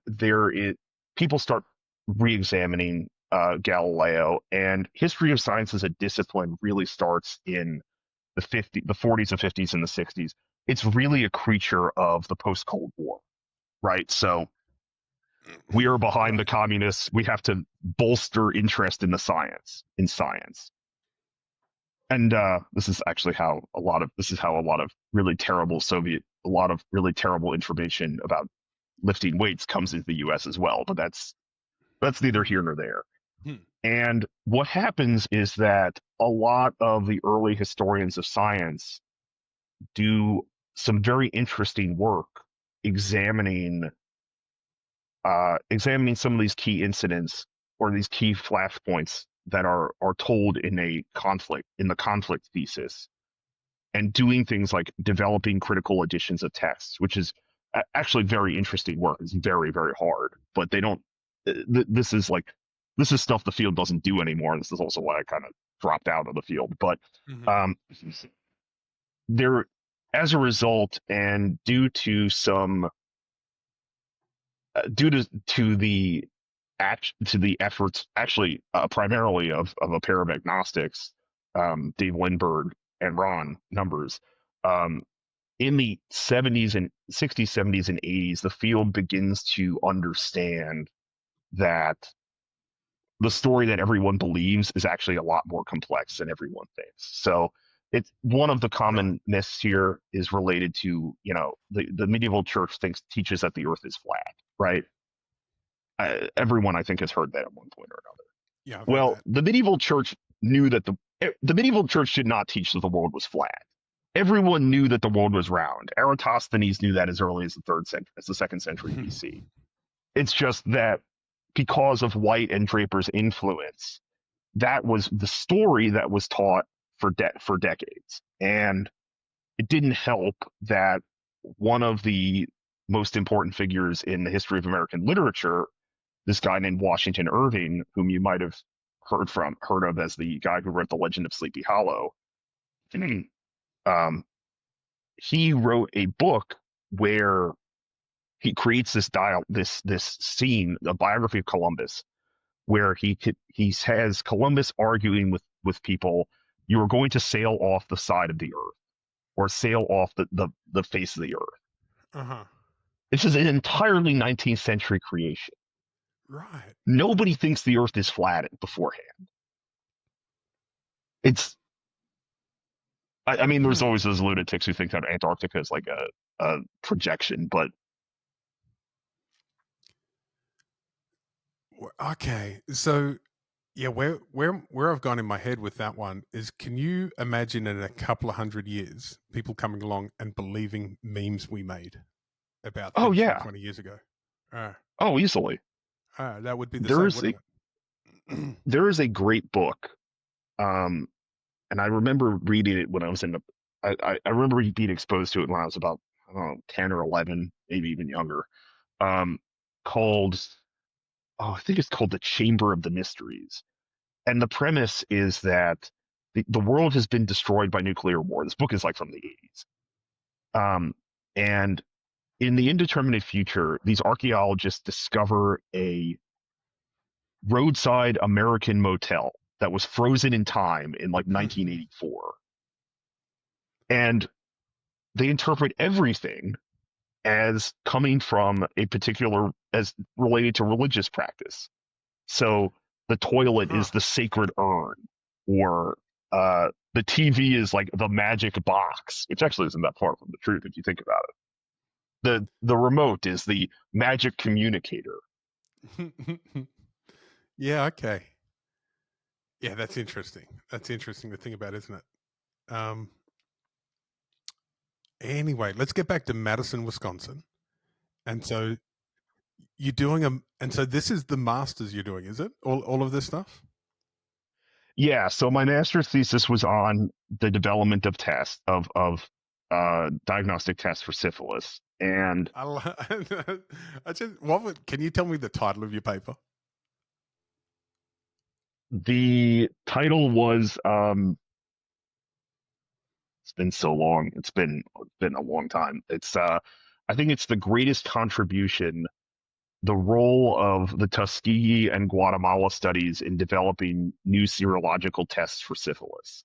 people start re-examining Galileo. And history of science as a discipline really starts in the 40s and 50s and the 60s. It's really a creature of the post Cold War, right? So we are behind the Right. communists. We have to bolster interest in science. And this is actually how a lot of really terrible a lot of really terrible information about lifting weights comes into the U.S. as well. But that's neither Hmm. here nor there. Hmm. And what happens is that a lot of the early historians of science do some very interesting work examining examining some of these key incidents or these key flashpoints that are told in the conflict thesis, and doing things like developing critical editions of texts, which is actually very interesting work. It's very, very hard, but they don't. This is this is stuff the field doesn't do anymore. This is also why I kind of dropped out of the field. But Hmm. um, there, as a result, and due to the efforts, actually primarily of a pair of agnostics, Dave Lindbergh and Ron Numbers, um, in the 70s and 60s, 70s, and 80s, the field begins to understand that the story that everyone believes is actually a lot more complex than everyone thinks. So it's one of the Right. common myths here is related to, the medieval church teaches that the earth is flat, right? Everyone I think has heard that at one point or another. Yeah, I've heard Well, that. the medieval church knew that the medieval church did not teach that the world was flat. Everyone knew that the world was round. Eratosthenes knew that as early as the second century BC. It's just that because of White and Draper's influence, that was the story that was taught for decades, and it didn't help that one of the most important figures in the history of American literature, this guy named Washington Irving, whom you might have heard of as the guy who wrote The Legend of Sleepy Hollow. um, he wrote a book where he creates this scene, a biography of Columbus, where he has Columbus arguing with people. You are going to sail off the side of the earth or sail off the face of the earth. Uh-huh. This is an entirely 19th century creation. Right. Nobody thinks the earth is flat beforehand. It's I mean, there's Hmm. always those lunatics who think that Antarctica is like a projection, but Okay. So yeah, where I've gone in my head with that one is, can you imagine in a couple of 100 years people coming along and believing memes we made about oh things from yeah, 20 years ago? Uh, oh easily. that would be the same, There's a wouldn't it? there is a great book, um, and I remember reading it when I was in the. I remember being exposed to it when I was about, I don't know, 10 or 11, maybe even younger. Um, called I think it's called The Chamber of the Mysteries, and the premise is that the world has been destroyed by nuclear war. This book is like from the 80s, and in the indeterminate future, these archaeologists discover a roadside American motel that was frozen in time in like 1984. And they interpret everything as coming from as related to religious practice. So the toilet Huh. is the sacred urn, or the TV is like the magic box, which actually isn't that far from the truth if you think about it. The remote is the magic communicator. Yeah, okay. Yeah, that's interesting. That's interesting to think about, isn't it? Anyway, let's get back to Madison, Wisconsin. And so you're doing and so this is the masters you're doing, is it? All of this stuff? Yeah, so my master's thesis was on the development of tests of diagnostic tests for syphilis, and I, I just can you tell me the title of your paper? the title was it's been so long. It's been a long time. It's I think it's the greatest contribution the role of the Tuskegee and Guatemala studies in developing new serological tests for syphilis.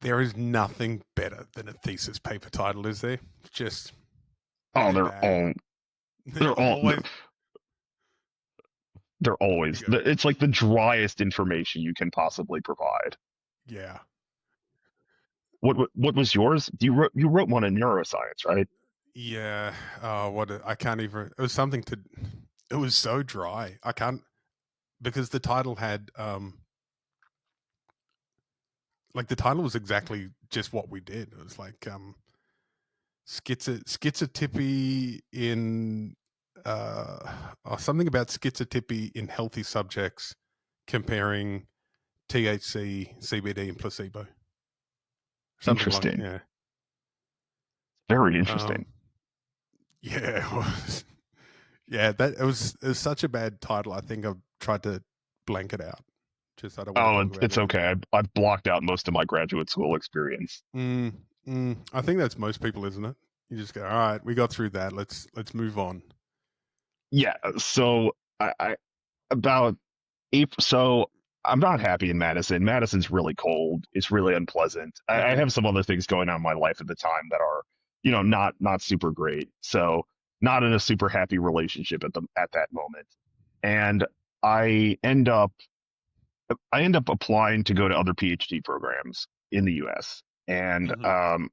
There is nothing better than a thesis paper title, is there? Just Oh, they're bad. They're they're all, always they're always, good. it's like the driest information you can possibly provide. Yeah. What was yours? You wrote one in neuroscience, right? Yeah. I can't even. It was something to. It was so dry. I can't because the title had like the title was exactly just what we did. It was like schizotypy in something about schizotypy in healthy subjects comparing THC, CBD, and placebo. Something like Interesting. yeah. Very interesting. Um, yeah, yeah. That it was such a bad title. I think I've tried to blank it out. Just I don't want to Oh, talk about it's it okay. anymore. I've blocked out most of my graduate school experience. I think that's most people, isn't it? You just go, all right, we got through that. Let's move on. Yeah. So I about April. So I'm not happy in Madison. Madison's really cold. It's really unpleasant. I Mm-hmm. have some other things going on in my life at the time that are, not super great. So not in a super happy relationship at that moment. And I end up I end up applying to go to other PhD programs in the US. And Mm-hmm.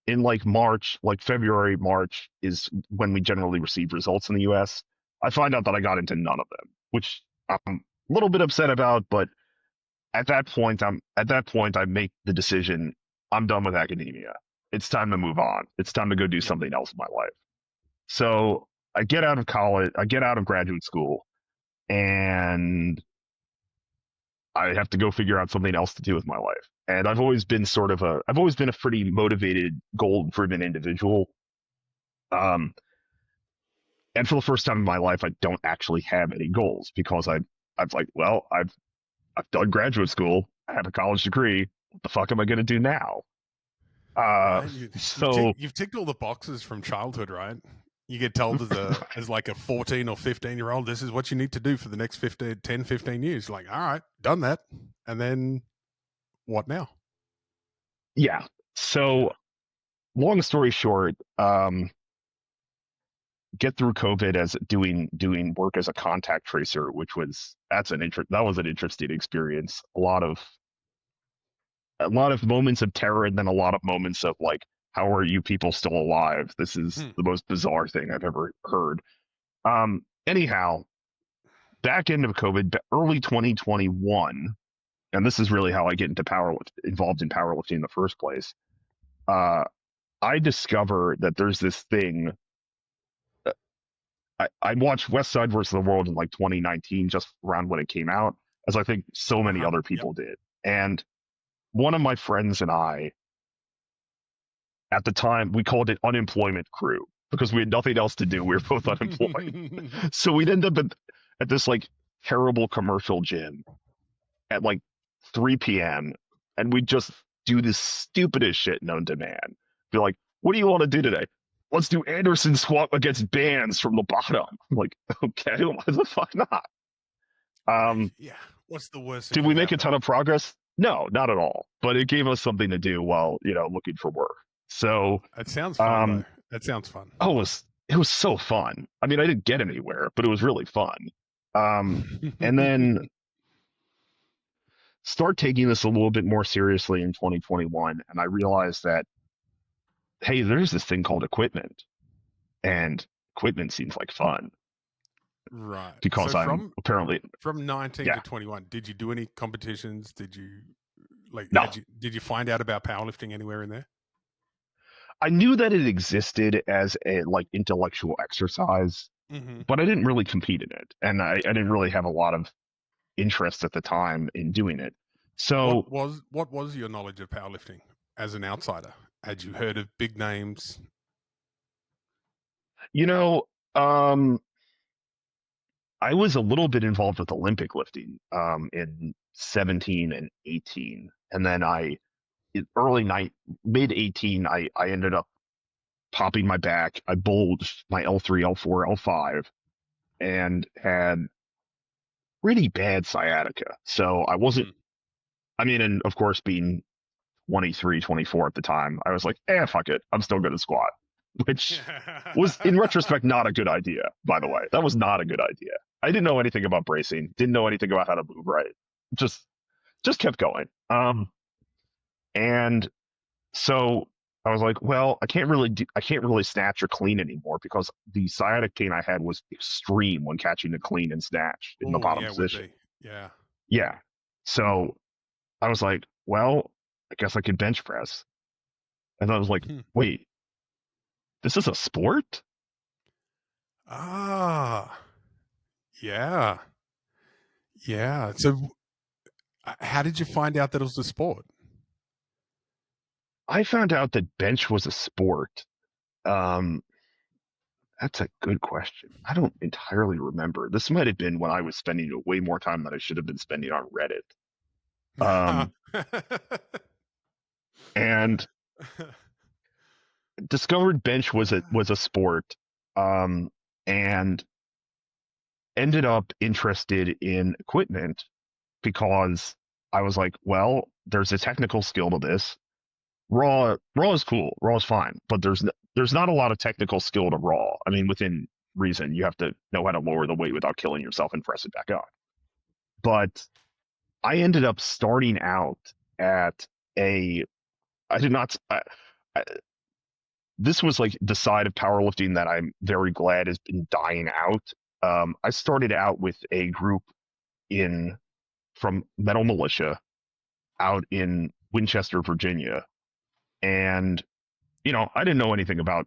in like March, like February, March is when we generally receive results in the US. I find out that I got into none of them, which I'm a little bit upset about, but at that point I make the decision I'm done with academia. It's time to move on. It's time to go do Yep. something else in my life. So I get out of college, I get out of graduate school, and I have to go figure out something else to do with my life. And I've always been a pretty motivated, goal driven individual. Um, and for the first time in my life, I don't actually have any goals because I've like, well, I've done graduate school. I have a college degree. What the fuck am I going to do now? Right. So You've ticked all the boxes from childhood, right? You get told as like a 14 or 15-year-old, this is what you need to do for the next 15 years. Like, all right, done that. And then what now? yeah. Yeah. So long story short, get through COVID as doing work as a contact tracer, which was that was an interesting experience. A lot of moments of terror, and then a lot of moments of like, how are you people still alive? This is Hmm. the most bizarre thing I've ever heard. Anyhow, back end of COVID, early 2021, and this is really how I get into involved in powerlifting in the first place. Uh, I discover that there's this thing. I watched West Side versus the World in like 2019, just around when it came out, as I think so many Uh-huh. other Yep. people did. And one of my friends and I, at the time, we called it unemployment crew because we had nothing else to do. We were both unemployed. So we'd end up at this like terrible commercial gym at like 3 p.m. and we'd just do the stupidest shit known to man. Be like, what do you want to do today? Let's do Anderson squat against bands from the bottom. I'm like, okay, why the fuck not? Right. Um, Yeah. What's the worst that did could we make a happen? ton of progress? No, not at all. But it gave us something to do while, looking for work. So, It sounds fun though. um, That sounds fun. it was so fun. I mean, I didn't get anywhere, but it was really fun. And then start taking this a little bit more seriously in 2021, and I realized that, hey, there's this thing called equipment, and equipment seems like fun Right. because So I'm apparently, from 19 yeah, to 21, did you do any competitions? Did you no. did you find out about powerlifting anywhere in there? I knew that it existed as a like intellectual exercise, Mm-hmm. but I didn't really compete in it, and I didn't really have a lot of interest at the time in doing it. So, What was your knowledge of powerlifting as an outsider? Had you heard of big names? you know, um, I was a little bit involved with Olympic lifting in 17 and 18. And then early night, mid 18, I ended up popping my back. I bulged my L3, L4, L5. and had pretty bad sciatica. So I wasn't, Mhm. I mean, and of course, being 23, 24 at the time, I was like, fuck it. I'm still going to squat, which was in retrospect not a good idea, by the way. That was not a good idea. I didn't know anything about bracing, didn't know anything about how to move right. Just just kept going. And so I was like, well, I can't really snatch or clean anymore because the sciatic pain I had was extreme when catching the clean and snatch in the Oh, bottom yeah, it would position. be. Yeah. Yeah. So I was like, well, I guess I could bench press. And I was like, Hmm. wait, this is a sport? Ah, yeah. Yeah. So, how did you find out that it was a sport? I found out that bench was a sport. Um, that's a good question. I don't entirely remember. This might have been when I was spending way more time than I should have been spending on Reddit. Um, and discovered bench was a sport, and ended up interested in equipment because I was like, well, there's a technical skill to this. Raw is cool. Raw is fine, but there's not a lot of technical skill to raw. I mean, within reason, you have to know how to lower the weight without killing yourself and press it back up. But I ended up starting out at a I did not. I, this was like the side of powerlifting that I'm very glad has been dying out. I started out with a group in from Metal Militia out in Winchester, Virginia, and I didn't know anything about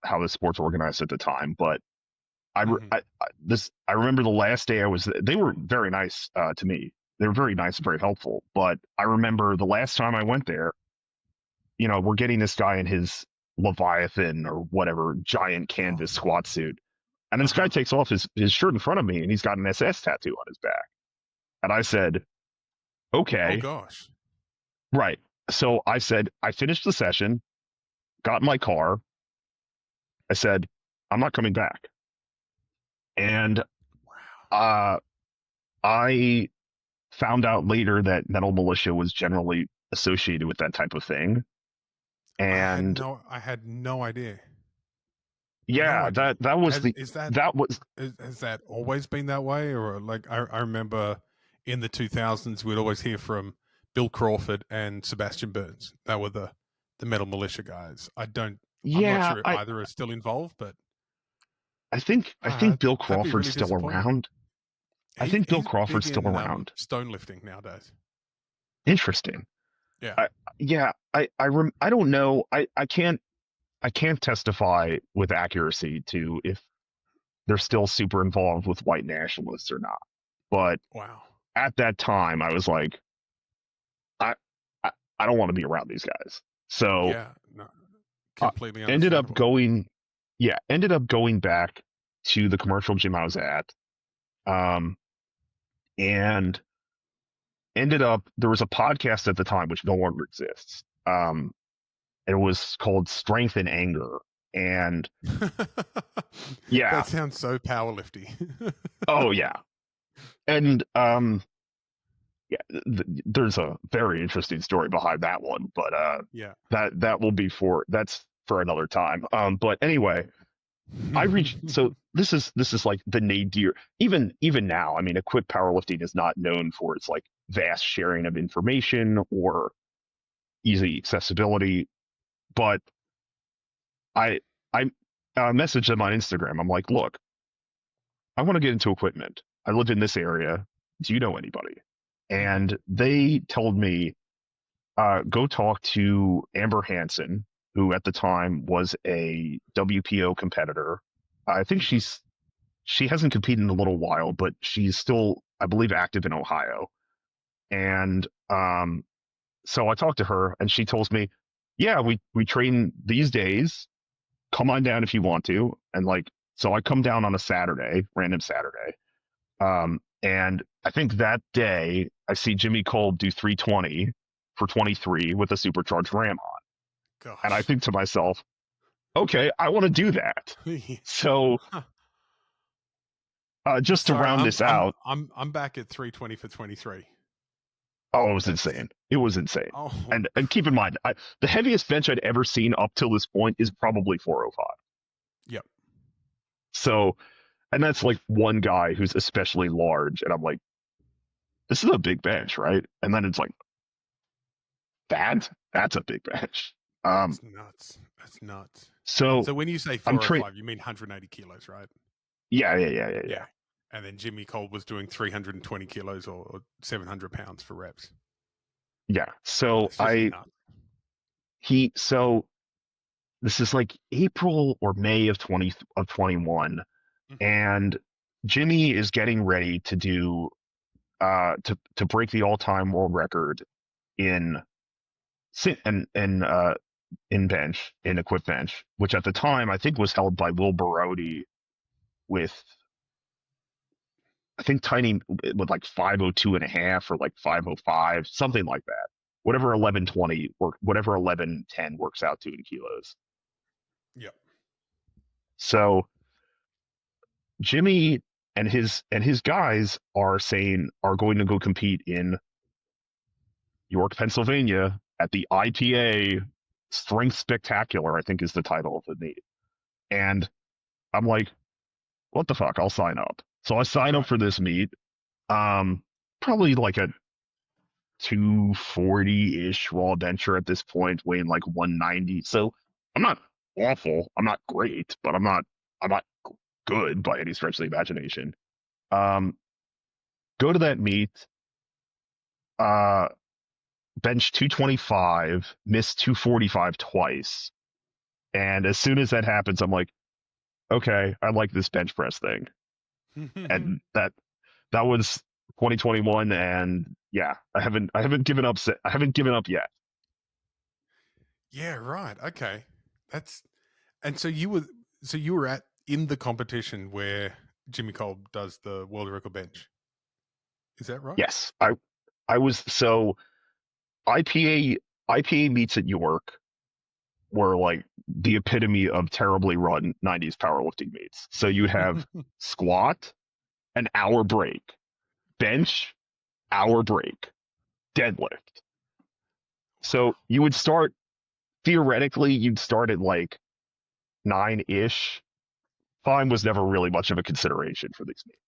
how the sport's organized at the time, but Mhm. I remember the last day I was. They were very nice to me. They were very nice, very helpful. But I remember the last time I went there, we're getting this guy in his Leviathan or whatever giant canvas Oh. squat suit. And this guy Uh-huh. takes off his shirt in front of me and he's got an SS tattoo on his back. And I said, Oh okay, gosh. right. So I said, I finished the session, got in my car. I said, I'm not coming back. And Wow. uh, I found out later that Metal Militia was generally associated with that type of thing. And I had no idea. No yeah, idea. that was Has the, is that that was, has that always been that way? Or like I remember in the 2000s we'd always hear from Bill Crawford and Sebastian Burns. That were the Metal Militia guys. I'm not yeah, sure if either are still involved, but I think Bill that'd be Crawford's really still disappointing. around. I think Bill He's big Crawford's still in around. stone lifting nowadays. Interesting. Yeah. I, yeah, I don't know. I can't testify with accuracy to if they're still super involved with white nationalists or not. But Wow. at that time, I was like, I, I, I don't want to be around these guys. So Yeah. No, I completely ended up understandable. going, yeah, ended up going back to the commercial gym I was at, um, and ended up there was a podcast at the time which no longer exists. It was called Strength and Anger, and yeah, That sounds so powerlifty. oh yeah, and yeah, there's a very interesting story behind that one, but Yeah. that will be that's for another time. But anyway, I reached so this is like the nadir. Even now, I mean, equipped powerlifting is not known for its like vast sharing of information or easy accessibility, but I I messaged them on Instagram. I'm like, look, I want to get into equipment. I live in this area. Do you know anybody? Mhm. And they told me, go talk to Amber Hansen, who at the time was a WPO competitor. I think Mhm. she hasn't competed in a little while, but she's still, I believe, active in Ohio. And so I talked to her, and she tells me, yeah, we train these days. Come on down if you want to. And like, so I come down on a Saturday, random Saturday. And I think that day I see Jimmy Kolb do 320 for 23 with a supercharged ram on. And I Gosh. think to myself, okay, I want to do that. So Huh. Just to Sorry, round this out. I'm back at 320 for 23. Oh, it was That's insane. It was insane. oh And keep in mind, the heaviest bench I'd ever seen up till this point is probably 405. yep. So, and that's like one guy who's especially large, and I'm like, this is a big bench, right? And then it's like, that's a big bench. Um, That's nuts. That's nuts. so So when you say I'm trained. 405, you mean 180 kilos, right? Yeah. Yeah. And then Jimmy Cole was doing 320 kilos or 700 pounds for reps. Yeah. So That's just nuts. so this is like April or May of 21, Mm-hmm. and Jimmy is getting ready to do to break the all-time world record in sit in bench, in equip bench, which at the time I think was held by Will Barodi with, I think, Tiny with like 502 and a half or like 505, something like that. Whatever 1120 or whatever 1110 works out to in kilos. Yep. So Jimmy and his guys are going to go compete in York, Pennsylvania at the IPA Strength Spectacular, I think is the title of the meet. And I'm like, what the fuck? I'll sign up. So I sign up Right. for this meet. Probably like a 240-ish raw bencher at this point, weighing like 190. So I'm not awful. I'm not great, but I'm not good by any stretch of the imagination. Um, Go to that meet, uh, bench 225, miss 245 twice. And as soon as that happens, I'm like, okay, I like this bench press thing. And that was 2021, and yeah, I haven't given up. I haven't given up yet. Yeah, right. Okay. That's and so you were at in the competition where Jimmy Cole does the world record bench. Is that right? Yes, I was so IPA meets at York were like the epitome of terribly run 90s powerlifting meets. So you'd have squat, an hour break, bench, hour break, deadlift. So you would start, theoretically, you'd start at like 9-ish. Time was never really much of a consideration for these meets.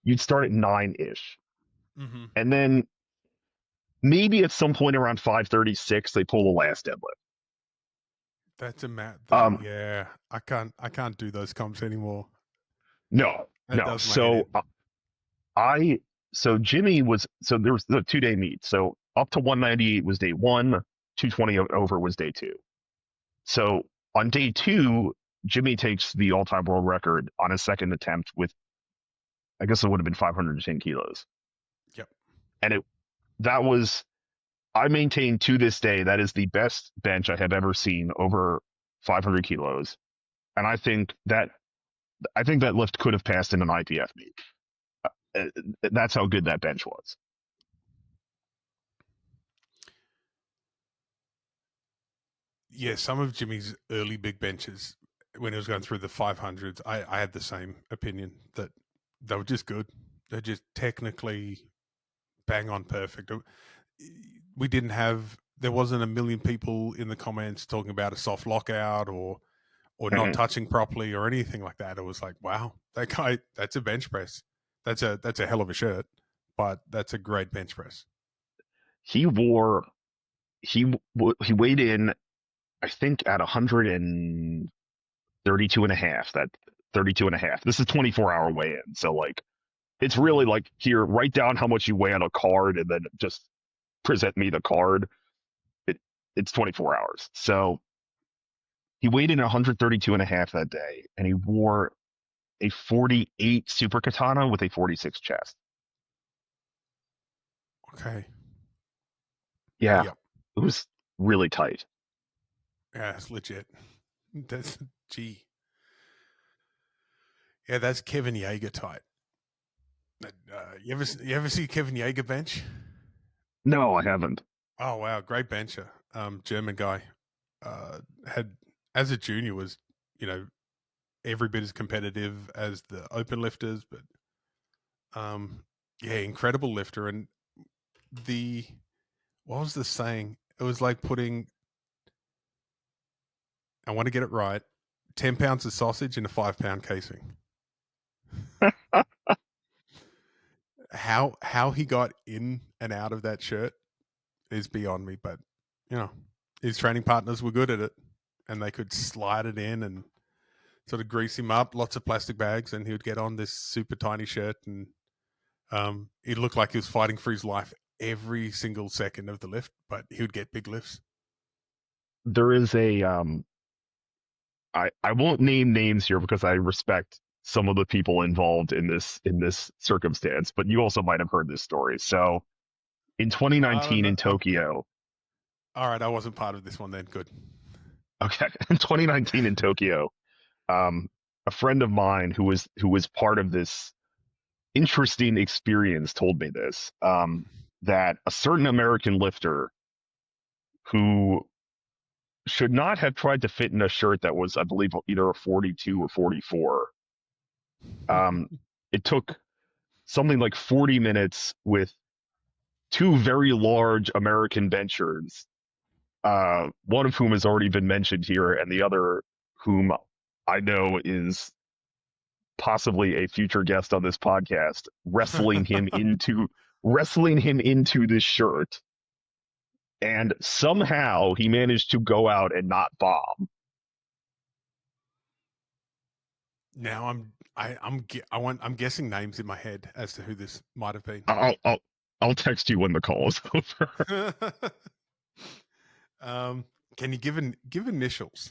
You'd start at 9-ish. Mm-hmm. And then maybe at some point around 5:36, they pull the last deadlift. That's a mat that Um, yeah, I can't do those comps anymore. no, That no. does my head in. I, so Jimmy was, so there was the 2-day meet. So up to 198 was day one, 220 over was day two. So on day two, Jimmy takes the all-time world record on his second attempt with, I guess it would have been 510 kilos. Yep. And that was, I maintain to this day, that is the best bench I have ever seen over 500 kilos. And I think that lift could have passed in an IPF meet. That's how good that bench was. Yeah, some of Jimmy's early big benches when he was going through the 500s, I had the same opinion that they were just good. They're just technically bang on perfect. We didn't have, there wasn't a million people in the comments talking about a soft lockout or not Mhm. touching properly or anything like that. It was like, wow, that guy, that's a bench press. That's a hell of a shirt, but that's a great bench press. He wore he weighed in, I think, at 132 and a half. That 32 and a half. This is 24-hour weigh-in. So like it's really like, here, write down how much you weigh on a card and then just present me the card. It's 24 hours. So he weighed in 132 and a half that day, and he wore a 48 super katana with a 46 chest. Okay. Yeah, Yep. it was really tight. Yeah, it's legit. That's gee. Yeah, that's Kevin Yeager tight. You ever see Kevin Yeager bench? No, I haven't. Oh wow, great bencher. German guy. Had as a junior was, you know, every bit as competitive as the open lifters, but Yeah, incredible lifter. And what was the saying? It was like putting, I want to get it right, 10 pounds of sausage in a 5-pound casing. How he got in and out of that shirt is beyond me, but you know, his training partners were good at it, and they could slide it in and sort of grease him up, lots of plastic bags, and he would get on this super tiny shirt, and it looked like he was fighting for his life every single second of the lift, but he would get big lifts. There is a I won't name names here because I respect some of the people involved in this circumstance, but you also might have heard this story. So in I don't 2019 know. in Tokyo, All right, I wasn't part of this one then. Good. okay, in 2019 in Tokyo, um, a friend of mine who was part of this interesting experience told me this, that a certain American lifter who should not have tried to fit in a shirt that was, I believe, either a 42 or 44. Um, it took something like 40 minutes with two very large American benchers, one of whom has already been mentioned here, and the other whom I know is possibly a future guest on this podcast, wrestling him into this shirt, and somehow he managed to go out and not bomb. Now I'm guessing names in my head as to who this might have been. I'll text you when the call is over. Can you give initials?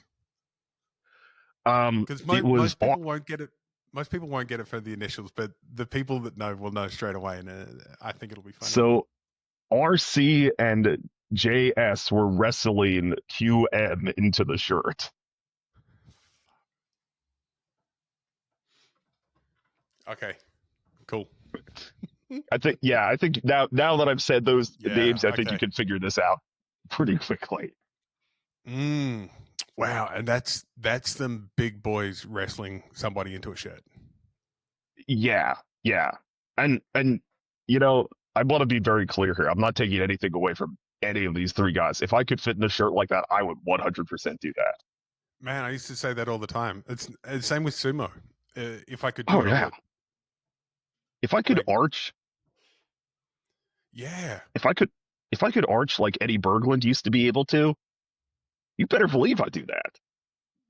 Because It was most people won't get it. Most people won't get it for the initials, but the people that know will know straight away, and I think it'll be funny. so RC and JS were wrestling QM into the shirt. Okay, cool. I think now that I've said those Yeah. names, I think you Okay. can figure this out pretty quickly. Wow, and that's them big boys wrestling somebody into a shirt. Yeah, yeah, and you know, I want to be very clear here. I'm not taking anything away from any of these three guys. If I could fit in a shirt like that, I would 100% do that. Man, I used to say that all the time. It's same with sumo. If I could do Oh it, I yeah, would. if I could Like, arch, yeah, if I could, if I could arch like Eddie Berglund used to be able to, you better believe I'd do that.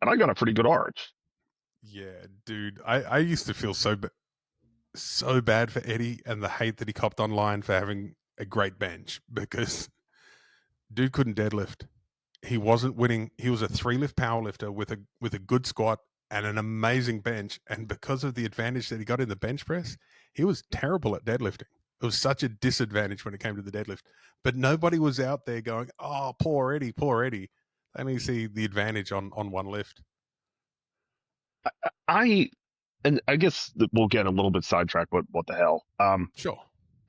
And I got a pretty good arch. yeah, dude. I used to feel so bad for Eddie and the hate that he copped online for having a great bench because dude couldn't deadlift. He wasn't winning. He was a 3-lift powerlifter with a good squat and an amazing bench. And because of the advantage that he got in the bench press, he was terrible at deadlifting. It was such a disadvantage when it came to the deadlift. But nobody was out there going, "Oh, poor Eddie, poor Eddie." They only see the advantage on one lift. I and I guess that we'll get a little bit sidetracked, but what the hell? Sure.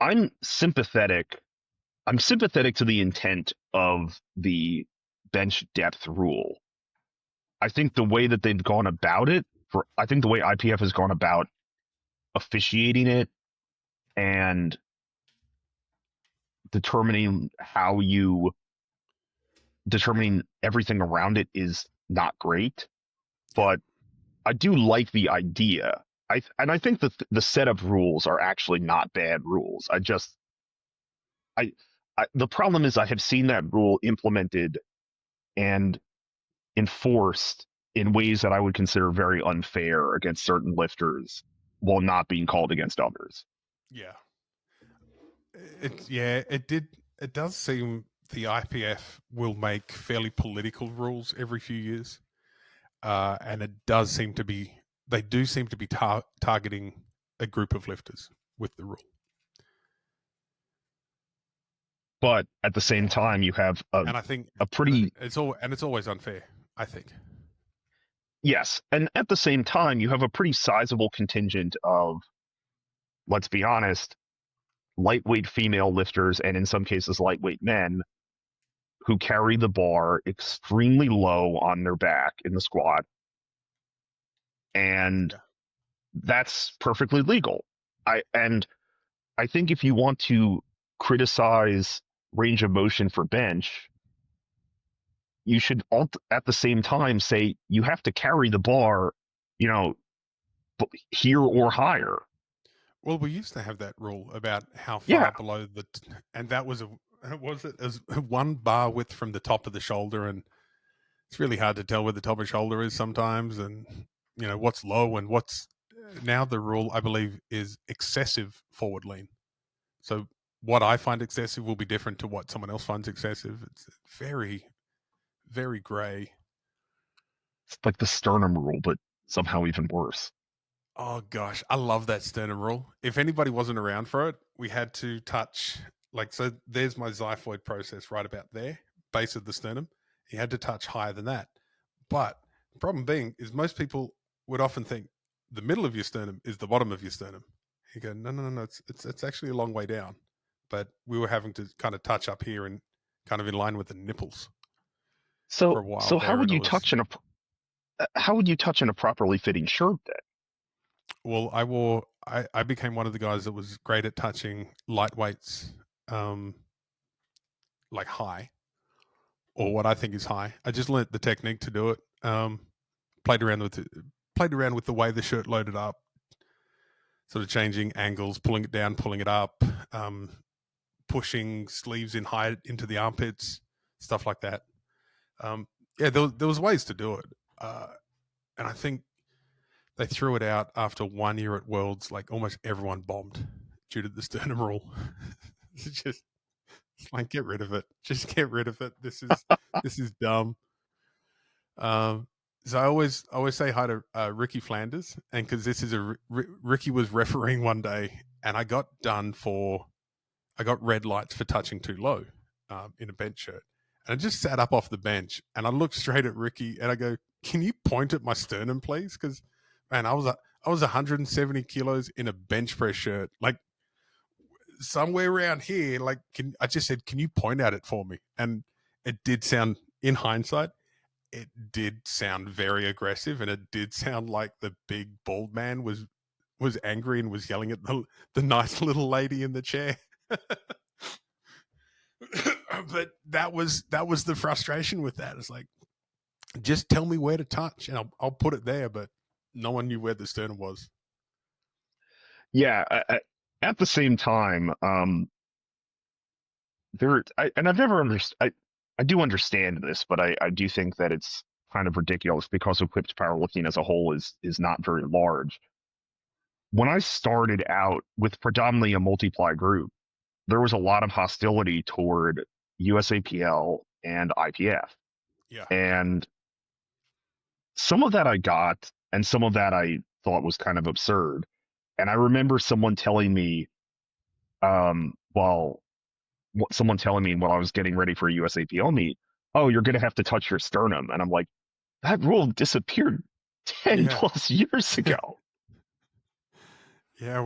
I'm sympathetic. I'm sympathetic to the intent of the bench depth rule. I think the way that they've gone about it, I think the way IPF has gone about officiating it and determining determining everything around it is not great. Yeah. But I do like the idea. I think that the set of rules are actually not bad rules. I, the problem is I have seen that rule implemented and enforced in ways that I would consider very unfair against certain lifters while not being called against others. Yeah. It does seem the IPF will make fairly political rules every few years. And it does seem to be they do seem to be targeting a group of lifters with the rule. But at the same Yeah, time, you have and I think a pretty it's always unfair. I think. yes, and at the same time, you have a pretty sizable contingent of, let's be honest, lightweight female lifters and in some cases lightweight men who carry the bar extremely low on their back in the squat, and Yeah. that's perfectly legal. And I think if you want to criticize range of motion for bench, you should at the same time say you have to carry the bar, you know, here or higher. Well, we used to have that rule about how Yeah. far below and that was was it as one bar width from the top of the shoulder, and it's really hard to tell where the top of the shoulder is sometimes, and what's low and what's now the rule I believe is excessive forward lean. So what I find excessive will be different to what someone else finds excessive. It's very, very gray. It's like the sternum rule, but somehow even worse. Oh gosh, I love that sternum rule. If anybody wasn't around for it, we had to touch so there's my xiphoid process right about there, base of the sternum. You had to touch higher than that. But the problem being is most people would often think the middle of your sternum is the bottom of your sternum. You go, no, no, no, no, it's actually a long way down. But we were having to kind of touch up here and kind of in line with the nipples for So a while so there, and it was how would you touch in a properly fitting shirt then? well. I became one of the guys that was great at touching lightweights, um, like high or what I think is high. I just learnt the technique to do it. Played around with the way the shirt loaded up, sort of changing angles, pulling it down, pulling it up, pushing sleeves in high into the armpits, stuff like that. Yeah, there was ways to do it, and I think they threw it out after 1 year at Worlds. Like almost everyone bombed due to the sternum rule. It's like get rid of it. Just get rid of it. This is dumb. So I always say hi to Ricky Flanders, and because this is Ricky was refereeing one day, and I got red lights for touching too low in a bench shirt, and I just sat up off the bench and I looked straight at Ricky and I go, "Can you point at my sternum, please?" Because man, I was 170 kilos in a bench press shirt, like somewhere around here. Like, I just said, "Can you point at it for me?" And it did sound, in hindsight, it did sound very aggressive, and it did sound like the big bald man was angry and was yelling at the nice little lady in the chair. But that was the frustration with that. It's like, just tell me where to touch, and I'll put it there. But no one knew where the sternum was. Yeah, at the same time, and I've never understood. I do understand this, but I do think that it's kind of ridiculous because equipped powerlifting as a whole is not very large. When I started out with predominantly a multiply group, there was a lot of hostility toward USAPL and IPF, Yeah, and some of that I got, and some of that I thought was kind of absurd. And I remember well, someone telling me while I was getting ready for a USAPL meet, "Oh, you're going to have to touch your sternum," and I'm like, that rule disappeared 10 yeah, plus years ago. yeah.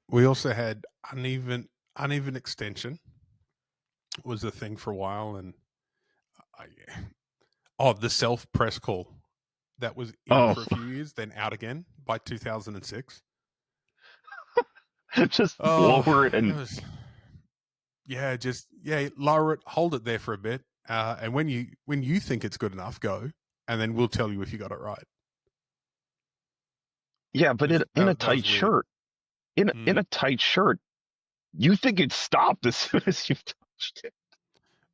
We also had uneven extension was a thing for a while, and the self press call that was in Oh, for a few years, then out again by 2006. just Oh, lower it it and was lower it, hold it there for a bit, and when you think it's good enough, go, and then we'll tell you if you got it right. yeah, but in a That tight was weird. shirt, in Mm. a tight shirt, you think it stopped as soon as you've touched it.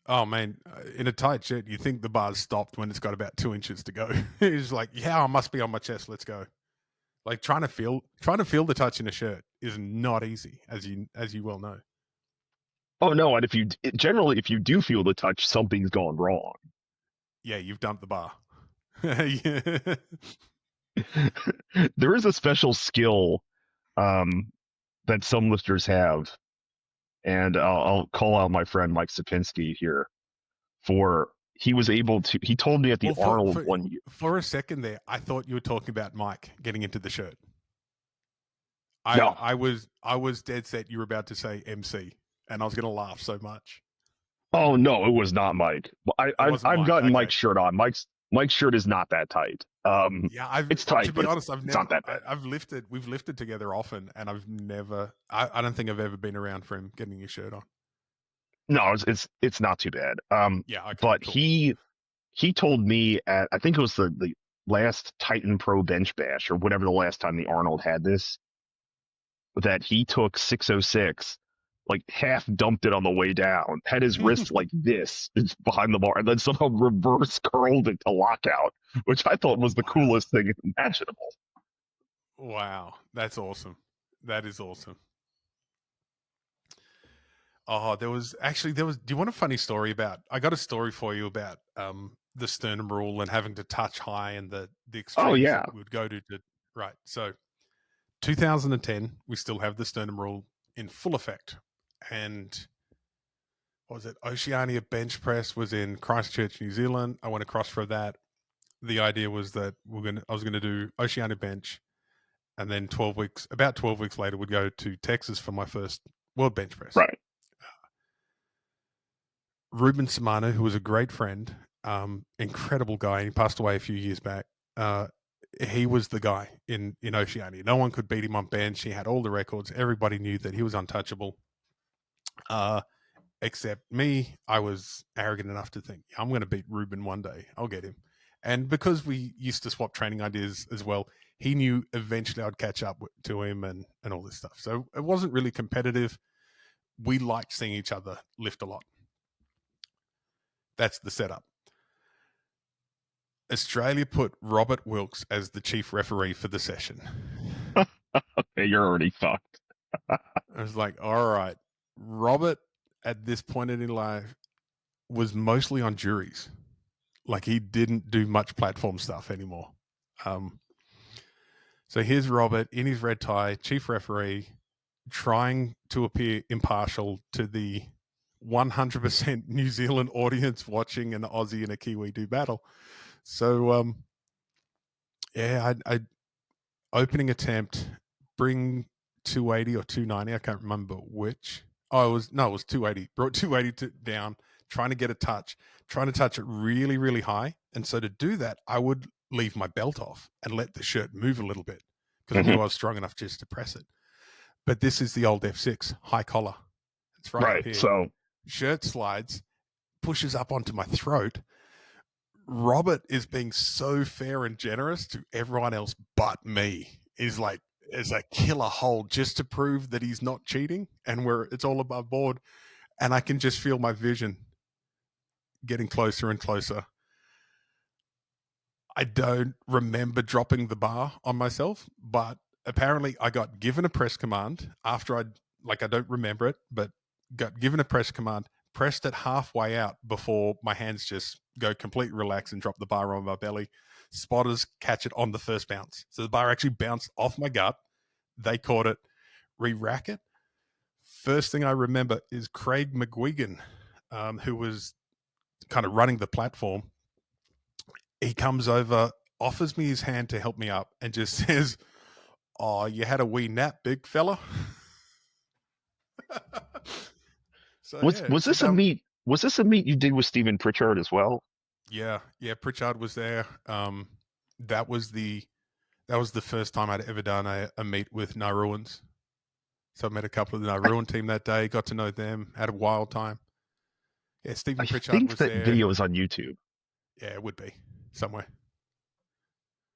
Oh man, in a tight shirt, you think the bar's stopped when it's got about 2 inches to go. It's like, yeah, I must be on my chest. Let's go. Like trying to feel the touch in a shirt is not easy, as you well know. Oh no, and generally if you do feel the touch, something's gone wrong. Yeah, you've dumped the bar. Yeah. There is a special skill um, that some lifters have, and I'll call out my friend Mike Sapinski here for he was able to. He told me at the Well, Arnold one year. for a second there, I thought you were talking about Mike getting into the shirt. No, I was dead set you were about to say MC, and I was going to laugh so much. oh no, it was not Mike. It wasn't I've Mike. gotten Okay. Mike's shirt on. Mike's shirt is not that tight. Yeah, I've It's tight, to be but honest, it's not that bad. We've lifted together often, and I don't think I've ever been around for him getting his shirt on. No, it's not too bad. Yeah, okay, But cool. he told me at, I think it was the last Titan Pro Bench Bash or whatever, the last time the Arnold had this, that he took 606, like half dumped it on the way down, had his wrist like this behind the bar, and then somehow reverse curled it to lockout, which I thought was the Wow. coolest thing imaginable. Wow, that's awesome. That is awesome. Oh, do you want a funny story about? I got a story for you about the sternum rule and having to touch high and the Oh extremes yeah, that we would go to. Right. So 2010, we still have the sternum rule in full effect, and what was it? Oceania bench press was in Christchurch, New Zealand. I went across for that. The idea was that I was gonna do Oceania bench, and then about 12 weeks later, would go to Texas for my first world bench press. right. Ruben Samano, who was a great friend, incredible guy, and he passed away a few years back. He was the guy in Oceania. No one could beat him on bench. He had all the records. Everybody knew that he was untouchable. Except me, I was arrogant enough to think, I'm going to beat Ruben one day. I'll get him. And because we used to swap training ideas as well, he knew eventually I'd catch up to him and all this stuff. So it wasn't really competitive. We liked seeing each other lift a lot. That's the setup. Australia put Robert Wilkes as the chief referee for the session. Okay, you're already fucked. I was like, all right. Robert, at this point in his life, was mostly on juries. Like, he didn't do much platform stuff anymore. So here's Robert in his red tie, chief referee, trying to appear impartial to the 100% New Zealand audience watching an Aussie and a Kiwi do battle. So, yeah, I opening attempt, bring 280 or 290. I can't remember which. Oh, it was 280. Brought 280 down, trying to get a touch, trying to touch it really, really high. And so to do that, I would leave my belt off and let the shirt move a little bit because I knew Mhm. I was strong enough just to press it. But this is the old F6 high collar. It's right up Right. here. So Shirt slides, pushes up onto my throat. Robert is being so fair and generous to everyone else but me. He's like, as a killer hold just to prove that he's not cheating and where it's all above board. And I can just feel my vision getting closer and closer. I don't remember dropping the bar on myself, but apparently I got given a press command after I don't remember it, but got given a press command, pressed it halfway out before my hands just go completely relaxed and drop the bar on my belly. Spotters catch it on the first bounce. So the bar actually bounced off my gut. They caught it, re-rack it. First thing I remember is Craig McGuigan, who was kind of running the platform. He comes over, offers me his hand to help me up, and just says, "Oh, you had a wee nap, big fella." So was yeah, was it's this a about meet? Was this a meet you did with Stephen Pritchard as well? yeah. Pritchard was there. That was the first time I'd ever done a meet with No Ruins. So I met a couple of the No I Ruin team that day. Got to know them. Had a wild time. Yeah, I Stephen Pritchard think was that there. video is on YouTube. Yeah, it would be somewhere.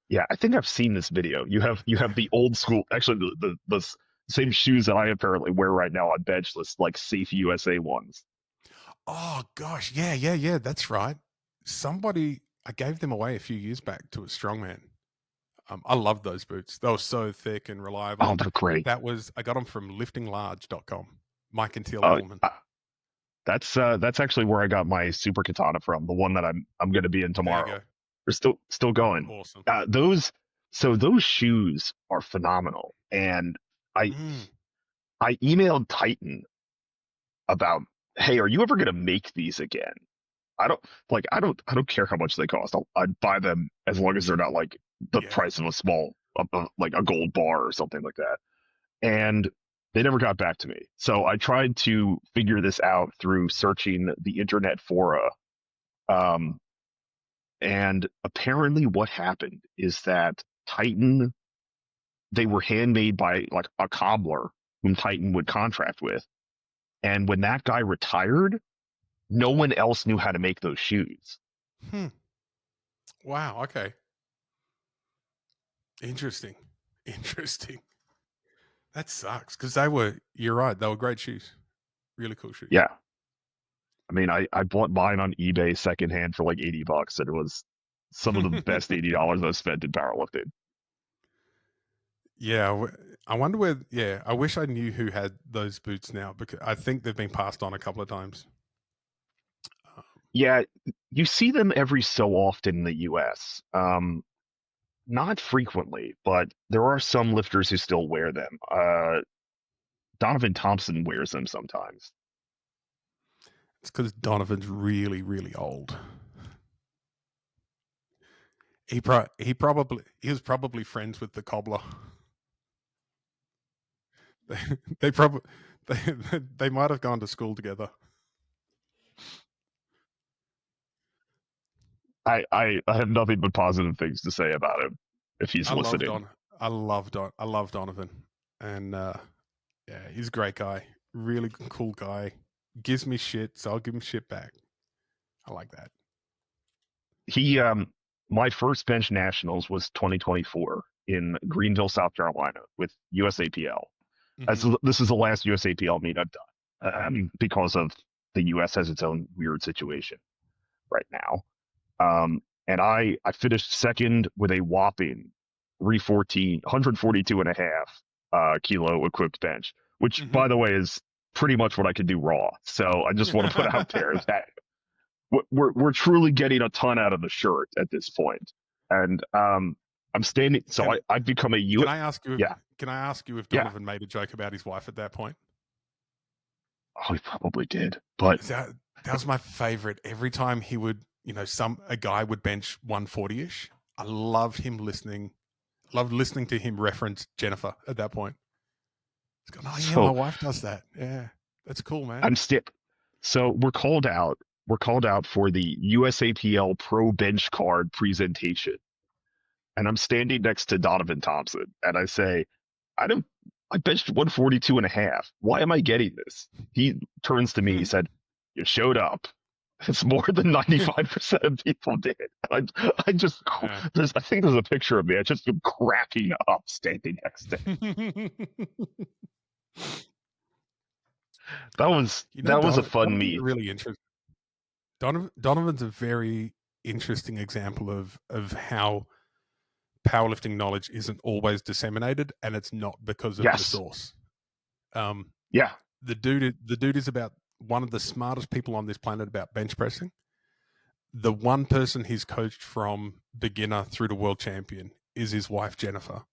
Yeah, I think I've seen this video. You have the old school, actually the same shoes that I apparently wear right now on Benchless, like Safe USA ones. Oh gosh, yeah. That's right. Somebody I gave them away a few years back to a strongman. I love those boots. They were so thick and Oh, reliable. they're great. I got them from liftinglarge.com. Mike and Teal Uh, Edelman. uh, that's actually where I got my Super Katana from, the one that I'm going to be in There you tomorrow. go. They're still going. Awesome. Those so those shoes are phenomenal, and I Mm, I emailed Titan about, hey, are you ever going to make these again? I don't care how much they cost. I'd buy them as long as they're not like the yeah. price of a small, like a gold bar or something like that. And they never got back to me. So I tried to figure this out through searching the internet fora. Um, And apparently what happened is that Titan, they were handmade by like a cobbler whom Titan would contract with. And when that guy retired, no one else knew how to make those shoes. Hmm. Wow. Okay. Interesting. Interesting. That sucks because you're right. They were great shoes. Really cool shoes. Yeah. I mean, I bought mine on eBay secondhand for like $80, and it was some of the best $80 I've spent in powerlifting. Yeah. I wonder where, yeah, I wish I knew who had those boots now because I think they've been passed on a couple of times. Um, Yeah, you see them every so often in the US. Not frequently, but there are some lifters who still wear them. Donovan Thompson wears them sometimes. it's because Donovan's really, really old. He was probably friends with the cobbler. They, they probably they might have gone to school together. I have nothing but positive things to say about him if he's I love listening. Don. I love Donovan, and yeah, he's a great guy. Really cool guy. Gives me shit, so I'll give him shit back. I like that. He My first bench nationals was 2024 in Greenville, South Carolina with USAPL. Hmm. This is the last USAPL meet I've done because of the US has its own weird situation right now. And I finished second with a whopping 314, 142 and a half kilo equipped bench, which Hmm. by the way is pretty much what I could do raw. So I just want to put out there that we're truly getting a ton out of the shirt at this point. And I'm standing, so can I've become a can U. I ask you? Yeah, Can I ask you if yeah. Donovan made a joke about his wife at that point? Oh, he probably did, but That was my favorite. Every time he would, a guy would bench 140 ish. I loved him listening. Loved listening to him reference Jennifer at that point. He's going, oh yeah, my so wife does that. Yeah, that's cool, man. I'm still. So we're called out. We're called out for the USAPL Pro Bench Card presentation, and I'm standing next to Donovan Thompson, and I say, I don't. I benched 142 and a half. Why am I getting this? He turns to me. He said, "You showed up." It's more than 95% of people did. I just, Yeah. I think there's a picture of me. I just am cracking up standing next to him. That was a fun Donovan's a meet. really interesting. Donovan's a very interesting example of how powerlifting knowledge isn't always disseminated, and it's not because of the Yes. source. Um, Yeah. the dude is about one of the smartest people on this planet about bench pressing. The one person he's coached from beginner through to world champion is his wife Jennifer.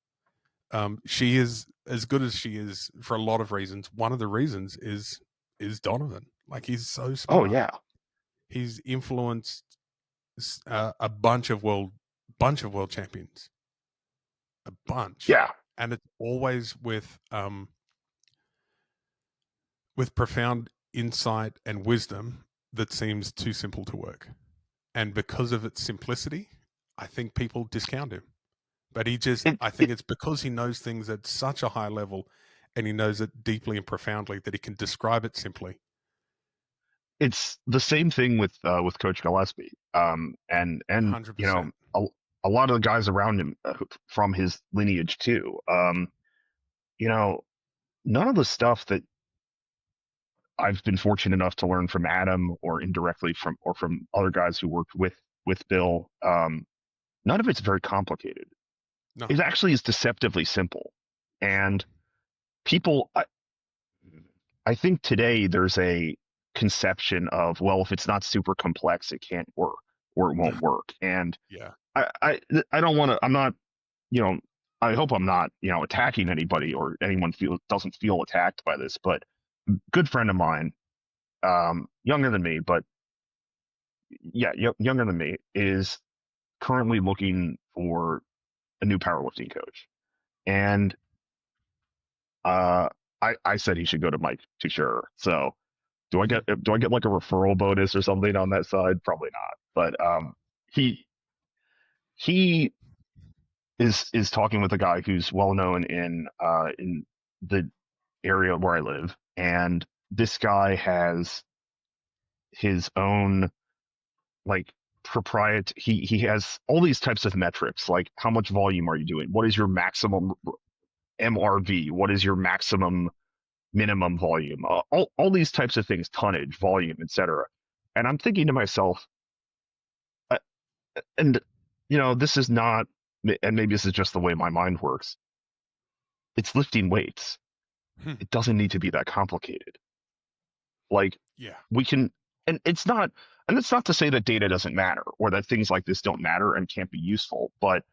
She is as good as she is for a lot of reasons. One of the reasons is Donovan. Like he's so Oh smart. yeah. He's influenced a bunch of world champions, a bunch, Yeah. and it's always with profound insight and wisdom that seems too simple to work. And because of its simplicity, I think people discount him. But It, I think it it's because he knows things at such a high level and he knows it deeply and profoundly that he can describe it simply. it's the same thing with Coach Gillespie. And you know 100%. a lot of the guys around him from his lineage too. You know, none of the stuff that I've been fortunate enough to learn from Adam or indirectly from other guys who worked with Bill. None of it's very complicated. No. It actually is deceptively simple. And people, I think today there's a conception of, well, if it's not super complex, it can't work or it won't work. And Yeah. I don't want to, I'm not, you know, I hope I'm not, attacking anybody or anyone doesn't feel attacked by this, but good friend of mine, younger than me, but yeah, younger than me, is currently looking for a new powerlifting coach. And I said he should go to Mike Tuchscherer. So Mhm. do I get like a referral bonus or something on that side? Probably not. But he he is talking with a guy who's well known in the area where I live, and this guy has his own like proprietary. He has all these types of metrics, like how much volume are you doing? What is your maximum MRV? What is your maximum minimum volume? All these types of things, tonnage, volume, etc. And I'm thinking to myself, uh, and this is not, and maybe this is just the way my mind works. It's lifting weights. Hmm. It doesn't need to be that complicated. Like Yeah. we can, and it's not to say that data doesn't matter or that things like this don't matter and can't be useful, but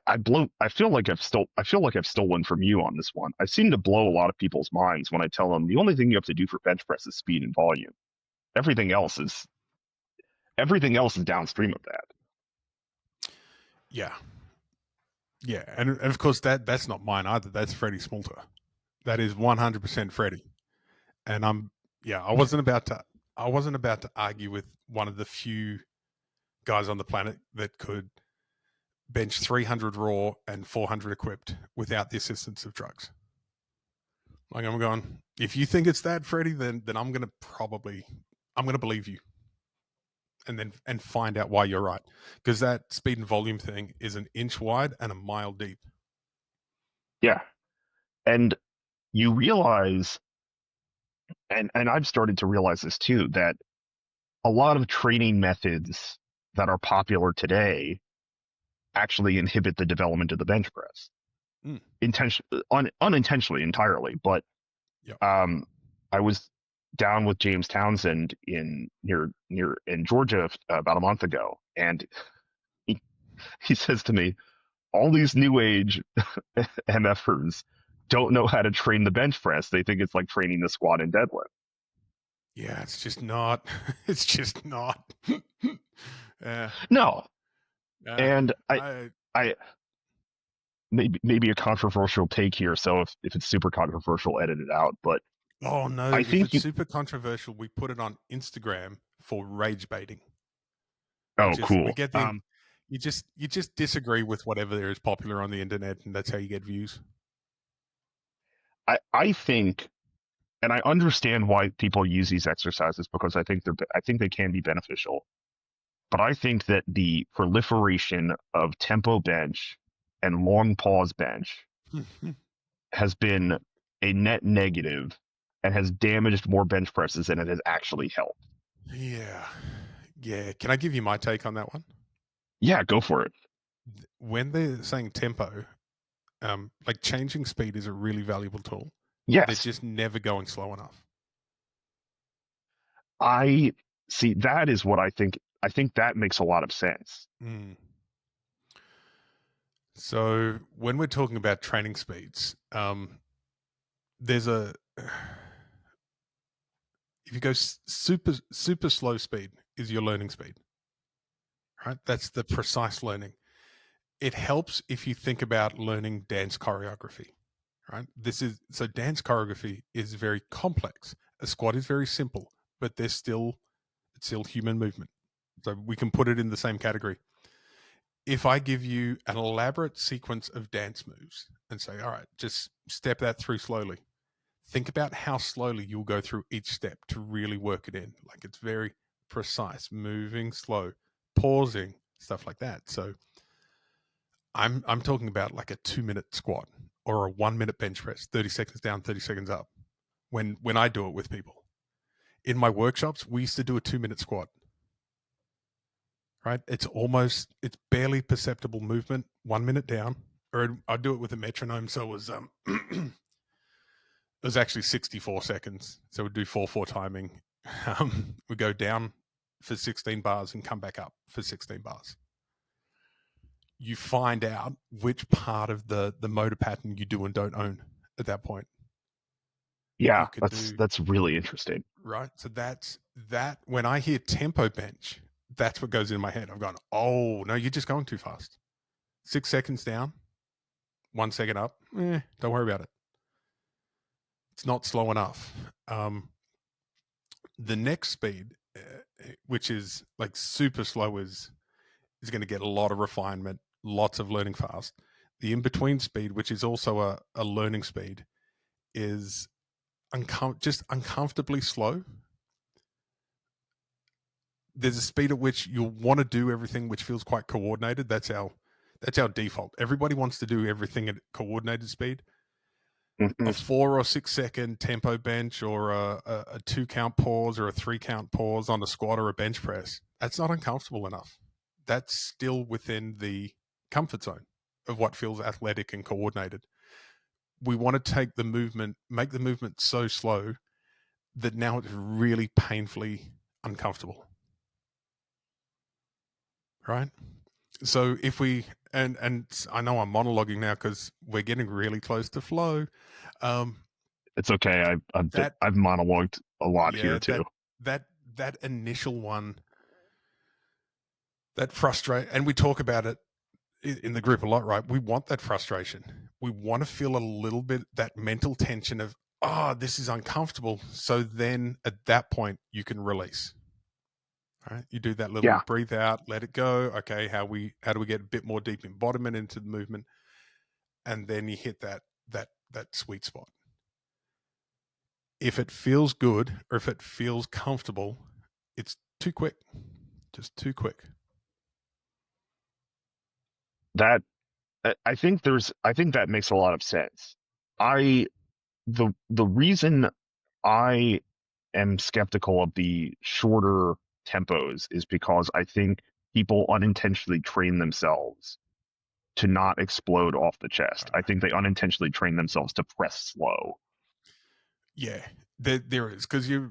I feel like I've stolen from you on this one. I seem to blow a lot of people's minds when I tell them the only thing you have to do for bench press is speed and volume. Everything else is everything else is downstream of that. Yeah. Yeah. And of course that's not mine either. That's Freddie Smolter. That is 100% Freddie. And I wasn't about to argue with one of the few guys on the planet that could bench 300 raw and 400 equipped without the assistance of drugs. Like, I'm going, if you think it's that, Freddie, then I'm going to believe you and find out why you're right. Because that speed and volume thing is an inch wide and a mile deep. Yeah. And you realize, and I've started to realize this too, that a lot of training methods that are popular today actually inhibit the development of the bench press. Unintentionally entirely. But Yep. I was down with James Townsend in Georgia about a month ago, and he says to me, all these new age MFers don't know how to train the bench press. They think it's like training the squat and deadlift. Yeah, it's just not. It's just not. Yeah. No, and I I maybe a controversial take here. So if it's super controversial, edit it out. But Oh no! I If think it's you. super controversial, we put it on Instagram for rage baiting. Oh, We cool. get you just disagree with whatever is popular on the internet, and that's how you get views. I think, and I understand why people use these exercises because I think they can be beneficial. But I think that the proliferation of tempo bench and long pause bench has been a net negative and has damaged more bench presses than it has actually helped. Yeah. Yeah. Can I give you my take on that one? Yeah, go for it. When they're saying tempo, like changing speed is a really valuable tool. They're Yes, just never going slow enough. I see. That is what I think. I think that makes a lot of sense. Mm. So when we're talking about training speeds, there's a if you go super slow speed is your learning speed, right? That's the precise learning. It helps if you think about learning dance choreography, right? Dance choreography is very complex. A squat is very simple, but it's still human movement. So we can put it in the same category. If I give you an elaborate sequence of dance moves and say, all right, just step that through slowly, think about how slowly you'll go through each step to really work it in. Like, it's very precise, moving slow, pausing, stuff like that. So I'm talking about like a 2-minute squat or a 1-minute bench press, 30 seconds down, 30 seconds up. When I do it with people in my workshops, we used to do a 2-minute squat. Right? It's barely perceptible movement, 1 minute down, or I'd do it with a metronome. So it was it was actually 64 seconds. So we'd do 4/4 timing. We go down for 16 bars and come back up for 16 bars. You find out which part of the motor pattern you do and don't own at that point. Yeah, You can do that's really interesting. right. So that's that. When I hear tempo bench, that's what goes in my head. I'm going, oh no, you're just going too fast. 6 seconds down, 1 second up. Don't worry about it. It's not slow enough. The next speed, which is like super slow, is is going to get a lot of refinement, lots of learning fast. The in-between speed, which is also a learning speed, is just uncomfortably slow. There's a speed at which you'll want to do everything which feels quite coordinated. That's our default. Everybody wants to do everything at coordinated speed. Mm-hmm. A 4 or 6 second tempo bench, or a 2 count pause, or a 3 count pause on a squat or a bench press, that's not uncomfortable enough. That's still within the comfort zone of what feels athletic and coordinated. We want to make the movement so slow that now it's really painfully uncomfortable. Right? So if we, and I know I'm monologuing now because we're getting really close to flow. It's okay. That I've monologued a lot here yeah, too. that initial one, that frustrate, and we talk about it in the group a lot, right? We want that frustration. We want to feel a little bit that mental tension of, oh, this is uncomfortable. So then at that point you can release. Right? You do that little Yeah. breathe out, let it go. Okay, how do we get a bit more deep embodiment into the movement? And then you hit that sweet spot. If it feels good or if it feels comfortable, it's too quick. Just too quick. That I think that makes a lot of sense. The reason I am skeptical of the shorter tempos is because I think people unintentionally train themselves to not explode off the chest. I think they unintentionally train themselves to press slow. Yeah, there is, because you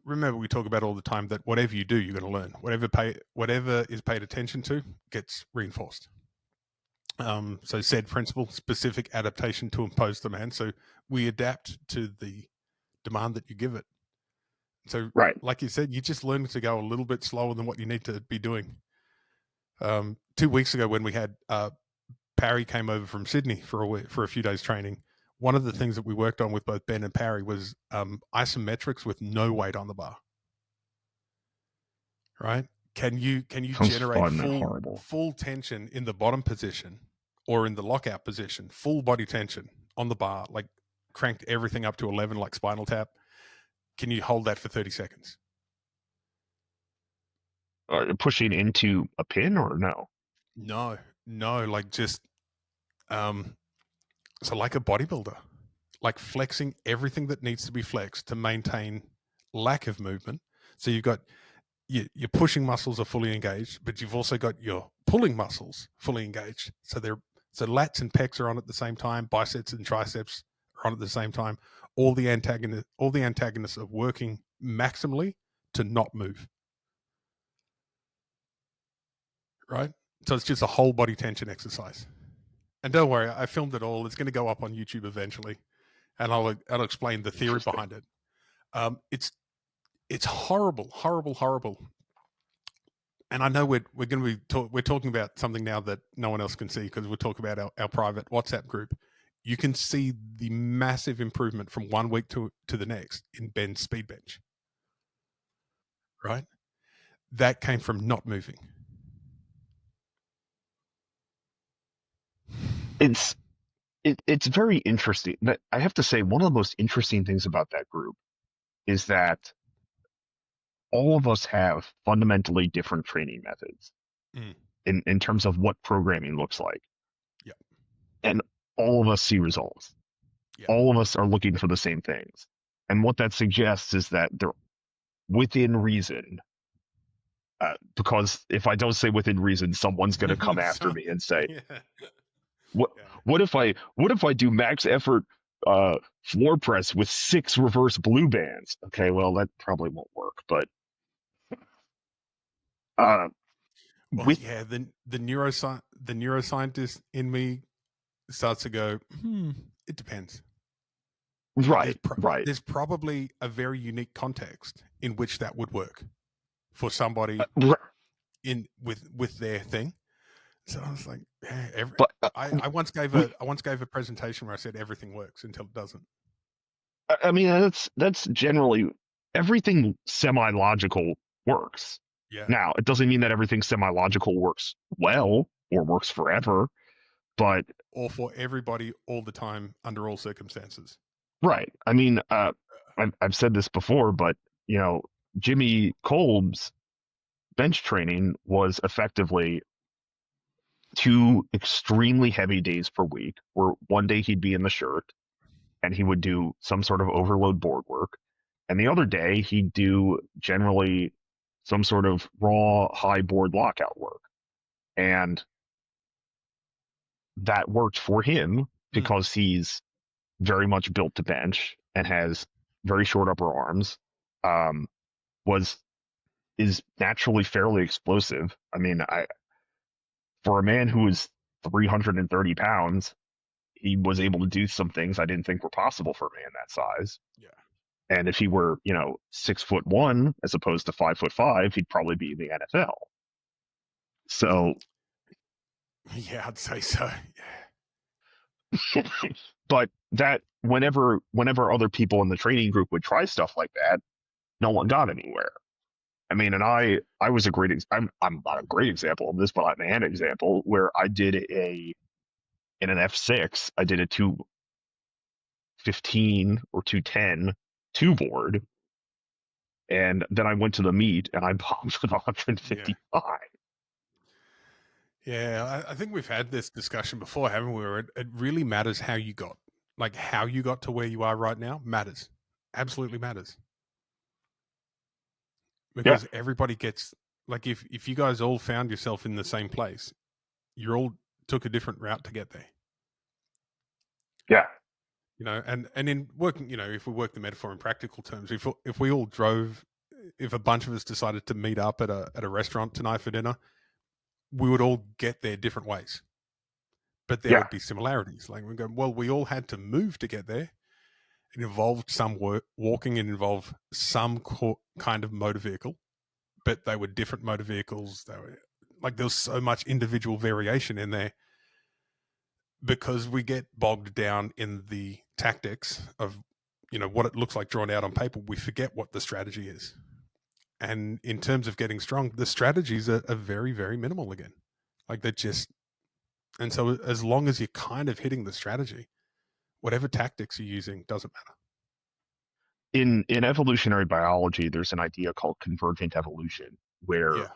remember we talk about all the time that whatever you do, you're going to learn. Whatever is paid attention to gets reinforced. So said principle, specific adaptation to imposed demand. So we adapt to the demand that you give it. So, Right. like you said, you just learn to go a little bit slower than what you need to be doing. 2 weeks ago, when we had Parry came over from Sydney for a few days training, one of the things that we worked on with both Ben and Parry was isometrics with no weight on the bar. Right? Can you Sounds generate fun and horrible. full tension in the bottom position or in the lockout position, full body tension on the bar, like cranked everything up to 11 like Spinal Tap? Can you hold that for 30 seconds? Pushing into a pin or no? No, like just so like a bodybuilder, like flexing everything that needs to be flexed to maintain lack of movement. So you've got your pushing muscles are fully engaged, but you've also got your pulling muscles fully engaged. So lats and pecs are on at the same time, biceps and triceps are on at the same time. All the antagonists are working maximally to not move. Right? So it's just a whole body tension exercise. And don't worry, I filmed it all. It's going to go up on YouTube eventually, and I'll explain the theory behind it. It's horrible, horrible, horrible. And I know we're going to be we're talking about something now that no one else can see, because we're talking about our private WhatsApp group. You can see the massive improvement from 1 week to the next in Ben's speed bench. Right? That came from not moving. It's very interesting. But I have to say, one of the most interesting things about that group is that all of us have fundamentally different training methods in terms of what programming looks like. Yeah. And all of us see results. Yeah. All of us are looking for the same things. And what that suggests is that they're within reason. Because if I don't say within reason, someone's going to come after me and say, Yeah. "What? What if I do max effort floor press with 6 reverse blue bands?" Okay, well that probably won't work. But Well, with yeah, the neuroscientist in me starts to go, it depends. Like right, there's probably a very unique context in which that would work for somebody right, with their thing. So I was like, but I once gave a presentation where I said everything works until it doesn't. I mean that's generally everything semi-logical works. Yeah. Now, it doesn't mean that everything semi-logical works well or works forever, but Or for everybody all the time under all circumstances. right. I mean, I've said this before, but you know, Jimmy Kolb's bench training was effectively two extremely heavy days per week, where one day he'd be in the shirt and he would do some sort of overload board work, and the other day he'd do generally some sort of raw high board lockout work. And that worked for him Mm. because he's very much built to bench and has very short upper arms. Um, was is naturally fairly explosive. I mean, I for a man who is 330 pounds, he was able to do some things I didn't think were possible for a man that size. Yeah. And if he were, 6'1" as opposed to 5'5", he'd probably be in the NFL. So, Yeah, I'd say so. but that whenever other people in the training group would try stuff like that, no one got anywhere. I mean, and I was a great I'm not a great example of this, but I'm an example where I did in an F6, I did a 215 or 210 two board, and then I went to the meet and I bombed with Yeah. 155. Yeah. I think we've had this discussion before, haven't we? Where it really matters how you got, like how you got to where you are right now matters. Absolutely matters. Yeah, Because everybody gets, like, if you guys all found yourself in the same place, you all took a different route to get there. yeah, And in working, if we work the metaphor in practical terms, if we all drove, if a bunch of us decided to meet up at a restaurant tonight for dinner, we would all get there different ways, but there yeah. would be similarities. Like we go, well, we all had to move to get there. It involved some walking, it involved some kind of motor vehicle, but they were different motor vehicles. They were like there was so much individual variation in there because we get bogged down in the tactics of what it looks like drawn out on paper. We forget what the strategy is, and in terms of getting strong, the strategies are very, very minimal again. Like they're just, and so as long as you're kind of hitting the strategy, whatever tactics you're using doesn't matter. In evolutionary biology, there's an idea called convergent evolution, where Yeah.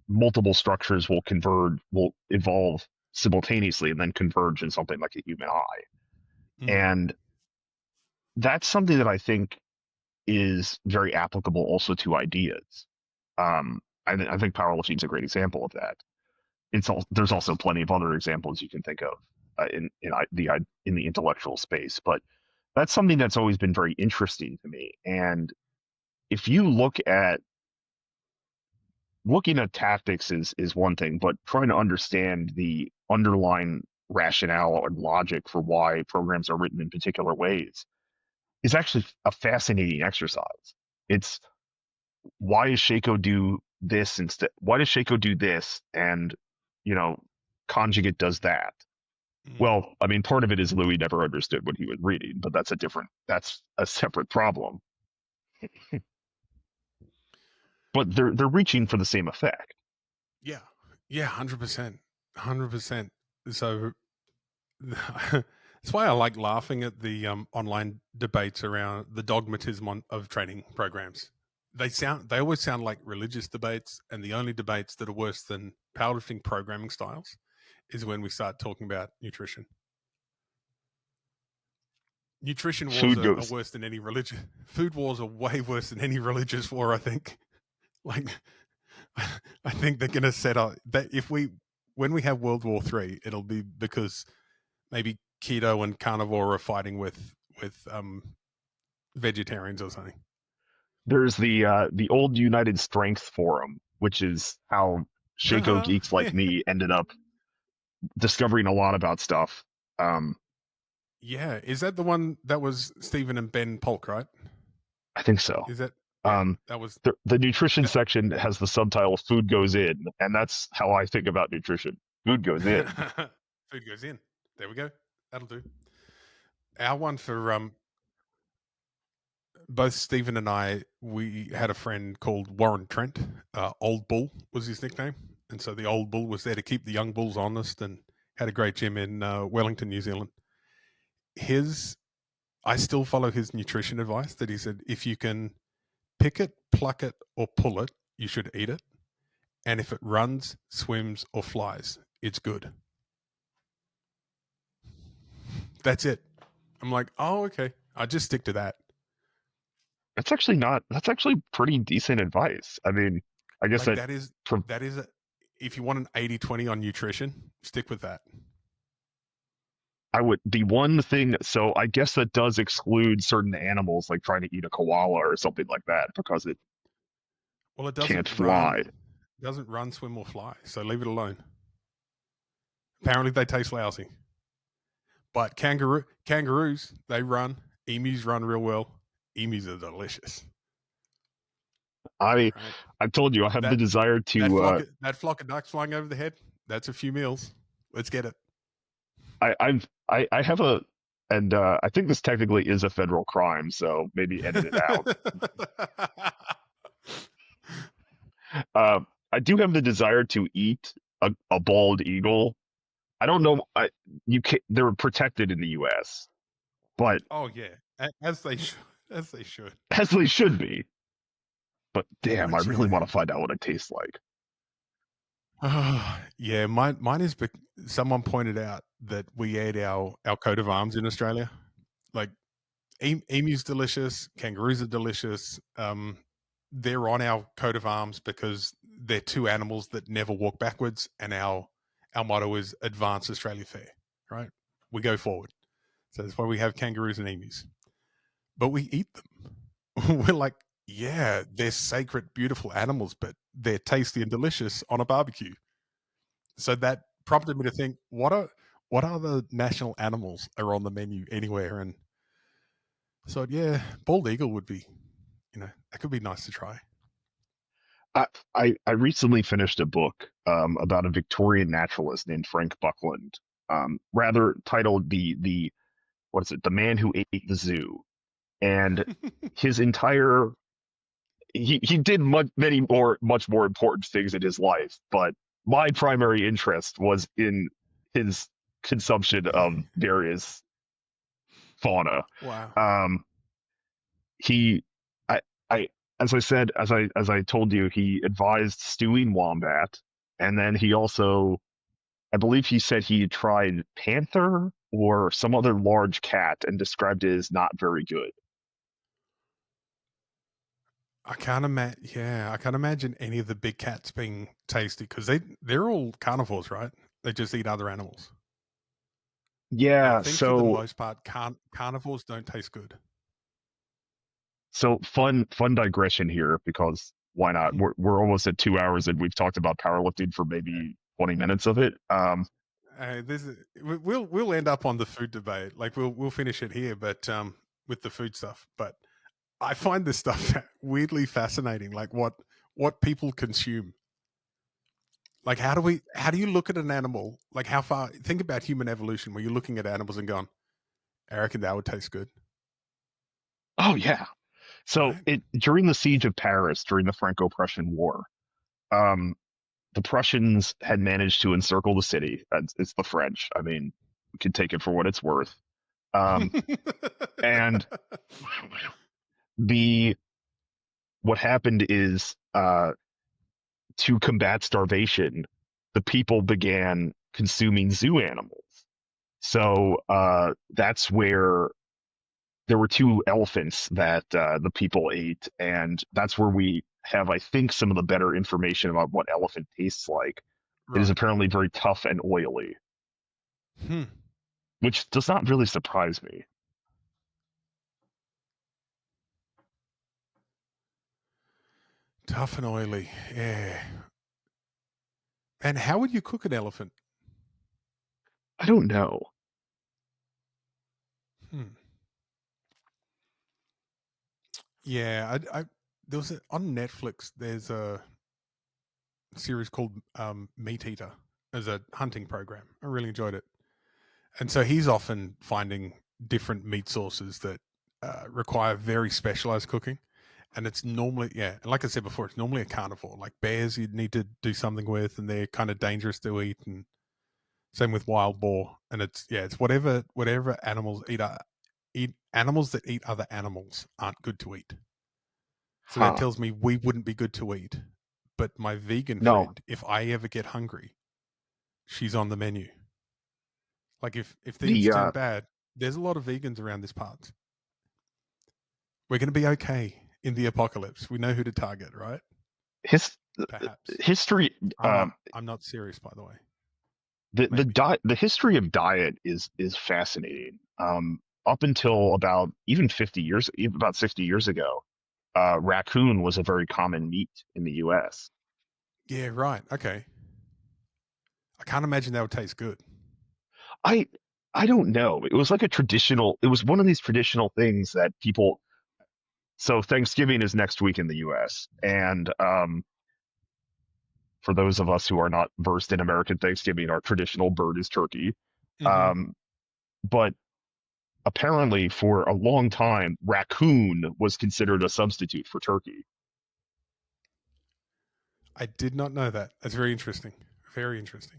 multiple structures will evolve simultaneously and then converge in something like a human eye. Mm. And that's something that I think is very applicable also to ideas. I think powerlifting is a great example of that. There's also plenty of other examples you can think of in the intellectual space, but that's something that's always been very interesting to me. And if you looking at tactics is one thing, but trying to understand the underlying rationale and logic for why programs are written in particular ways is actually a fascinating exercise. It's why does Shaco do this instead? Why does Shaco do this and you know conjugate does that? Mm. Well, I mean, part of it is Louis never understood what he was reading, but that's a separate problem. But they're reaching for the same effect. Yeah. Yeah. 100%. 100%. So that's why I like laughing at the online debates around the dogmatism of training programs. They always sound like religious debates, and the only debates that are worse than powerlifting programming styles is when we start talking about nutrition. Nutrition wars Food are goes. worse than any religion. Food wars are way worse than any religious war. I think. Like, I think they're going to set up that when we have World War III, it'll be because maybe keto and carnivore are fighting with vegetarians or something. There's the old United Strength Forum, which is how Shaco geeks Yeah. like me ended up discovering a lot about stuff. Um, Yeah, is that the one that was Stephen and Ben Polk, right? I think so. Is that yeah? Um, That was the nutrition that. section has the subtitle "Food Goes In," and that's how I think about nutrition. Food goes in. Food goes in. There we go. That'll do. Our one for both Stephen and I, we had a friend called Warren Trent. Old Bull was his nickname, and so the Old Bull was there to keep the young bulls honest, and had a great gym in Wellington, New Zealand. I still follow his nutrition advice that he said if you can pick it, pluck it, or pull it, you should eat it, and if it runs, swims, or flies, it's good. That's it. I'm like, oh, okay. I just stick to that. That's actually pretty decent advice. I mean, I guess Like that that is from that is a, if you want an 80-20 on nutrition, stick with that. I would the one thing, so I guess that does exclude certain animals, like trying to eat a koala or something like that, because it Well, it can't doesn't fly. run, swim, or fly, so leave it alone. Apparently, they taste lousy. But kangaroos, they run. Emus run real well. Emus are delicious. I Right? I've told you I have the That desire that to flock that flock of ducks flying over the head. That's a few meals. Let's get it. I have a and I think this technically is a federal crime, so maybe edit it out. I do have the desire to eat a bald eagle. I don't know. You can they're protected in the U.S., but Oh yeah, as they should. As they should. as they should be. But damn, I But really yeah, want to find out what it tastes like. yeah. Mine is. Someone pointed out that we ate our coat of arms in Australia. Like emu's delicious, kangaroos are delicious. They're on our coat of arms because they're two animals that never walk backwards, and our motto is "Advance Australia Fair." Right? We go forward, so that's why we have kangaroos and emus. But we eat them. We're like, yeah, they're sacred, beautiful animals, but they're tasty and delicious on a barbecue. So that prompted me to think, what other national animals are on the menu anywhere? And so yeah, bald eagle would be, that could be nice to try. I recently finished a book about a Victorian naturalist named Frank Buckland, rather titled the what is it, the man who ate the zoo, and his entire he did much more important things in his life, but my primary interest was in his consumption of various fauna. Wow. Um, he, I, as I told you, he advised stewing wombat, and then he also, I believe he said he tried panther or some other large cat and described it as not very good. I can't imagine. Yeah, I can't imagine any of the big cats being tasty because they're all carnivores, right? They just eat other animals. And I Yeah, think for the so most part, carnivores don't taste good. fun digression here because why not? We're almost at 2 hours and we've talked about powerlifting for maybe 20 minutes of it. We'll end up on the food debate. Like we'll finish it here, but with the food stuff. But I find this stuff weirdly fascinating. Like what people consume. Like how do you look at an animal? Like how far? Think about human evolution, where you're looking at animals and going, "I reckon that would taste good," Oh yeah. So right? it during the siege of Paris during the Franco-Prussian War, um, the Prussians had managed to encircle the city. It's the French. I mean, we can take it for what it's worth. Um, and the what happened is to combat starvation, the people began consuming zoo animals. So that's where there were two elephants that the people ate, and that's where we have, I think, some of the better information about what elephant tastes like. It is Right. apparently very tough and oily, Hmm. which does not really surprise me. Tough and oily. Yeah. And how would you cook an elephant? I don't know. Hmm. Yeah. There was on Netflix. There's a series called Meat Eater as a hunting program. I really enjoyed it. And so he's often finding different meat sources that require very specialized cooking. And it's normally, yeah, and like I said before, it's normally a carnivore. Like bears, you'd need to do something with, and they're kind of dangerous to eat. And same with wild boar. And it's whatever animals eat animals that eat other animals aren't good to eat. So that Huh. tells me we wouldn't be good to eat. But my vegan No, friend, if I ever get hungry, she's on the menu. Like if things the turn bad, there's a lot of vegans around this part. We're going to be okay in the apocalypse. We know who to target, right? his Perhaps. history I'm not serious, by the way. the Maybe. the history of diet is fascinating. Up until about even 50 years, even about 60 years ago, raccoon was a very common meat in the U.S. Yeah, right. Okay. I can't imagine that would taste good. I I don't know. It was like a traditional. It was one of these traditional things that people. So Thanksgiving is next week in the U.S. and for those of us who are not versed in American Thanksgiving, our traditional bird is turkey. Hmm. Um, but apparently, for a long time, raccoon was considered a substitute for turkey. I did not know that. That's very interesting. Very interesting.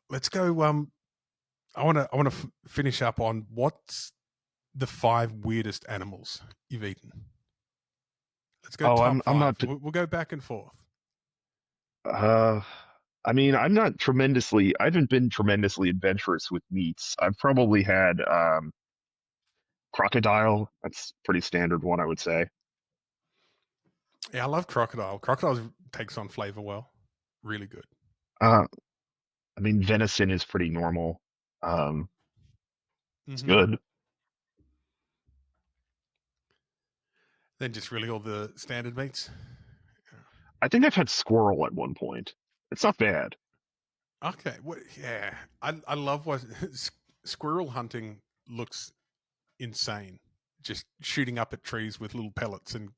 Let's go. I want to finish up on what's the 5 weirdest animals you've eaten. Let's go Oh, top I'm five. not. We'll go back and forth. Uh, I mean, I'm not tremendously. I haven't been tremendously adventurous with meats. I've probably had crocodile. That's pretty standard one, I would say. Yeah, I love crocodile. Crocodile takes on flavor well. Really good. Uh, I mean, venison is pretty normal. Um, it's Hmm. good. Then just really all the standard meats. I think I've had squirrel at one point. It's not bad. Okay. Yeah, I love what squirrel hunting looks insane. Just shooting up at trees with little pellets and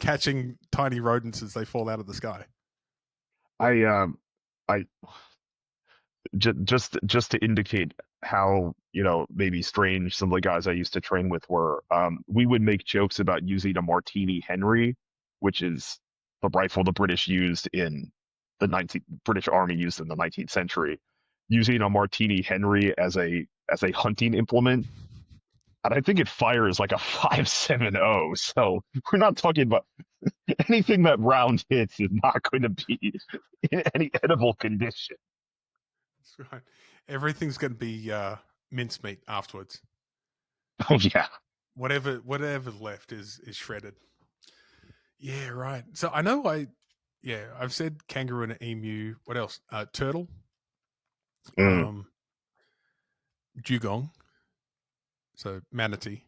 catching tiny rodents as they fall out of the sky. I I just to indicate how maybe strange some of the guys I used to train with were. We would make jokes about using a Martini Henry, which is the rifle the British used in the 19th British Army used in the 19th century, using a Martini Henry as a hunting implement. And I think it fires like a 5.70. So we're not talking about anything that round hits is not going to be in any edible condition. That's right. Everything's going to be mincemeat afterwards. Oh yeah. Whatever's left is shredded. Yeah, right. So I know I've said kangaroo and emu. What else? Turtle, Mm, um, dugong, so manatee.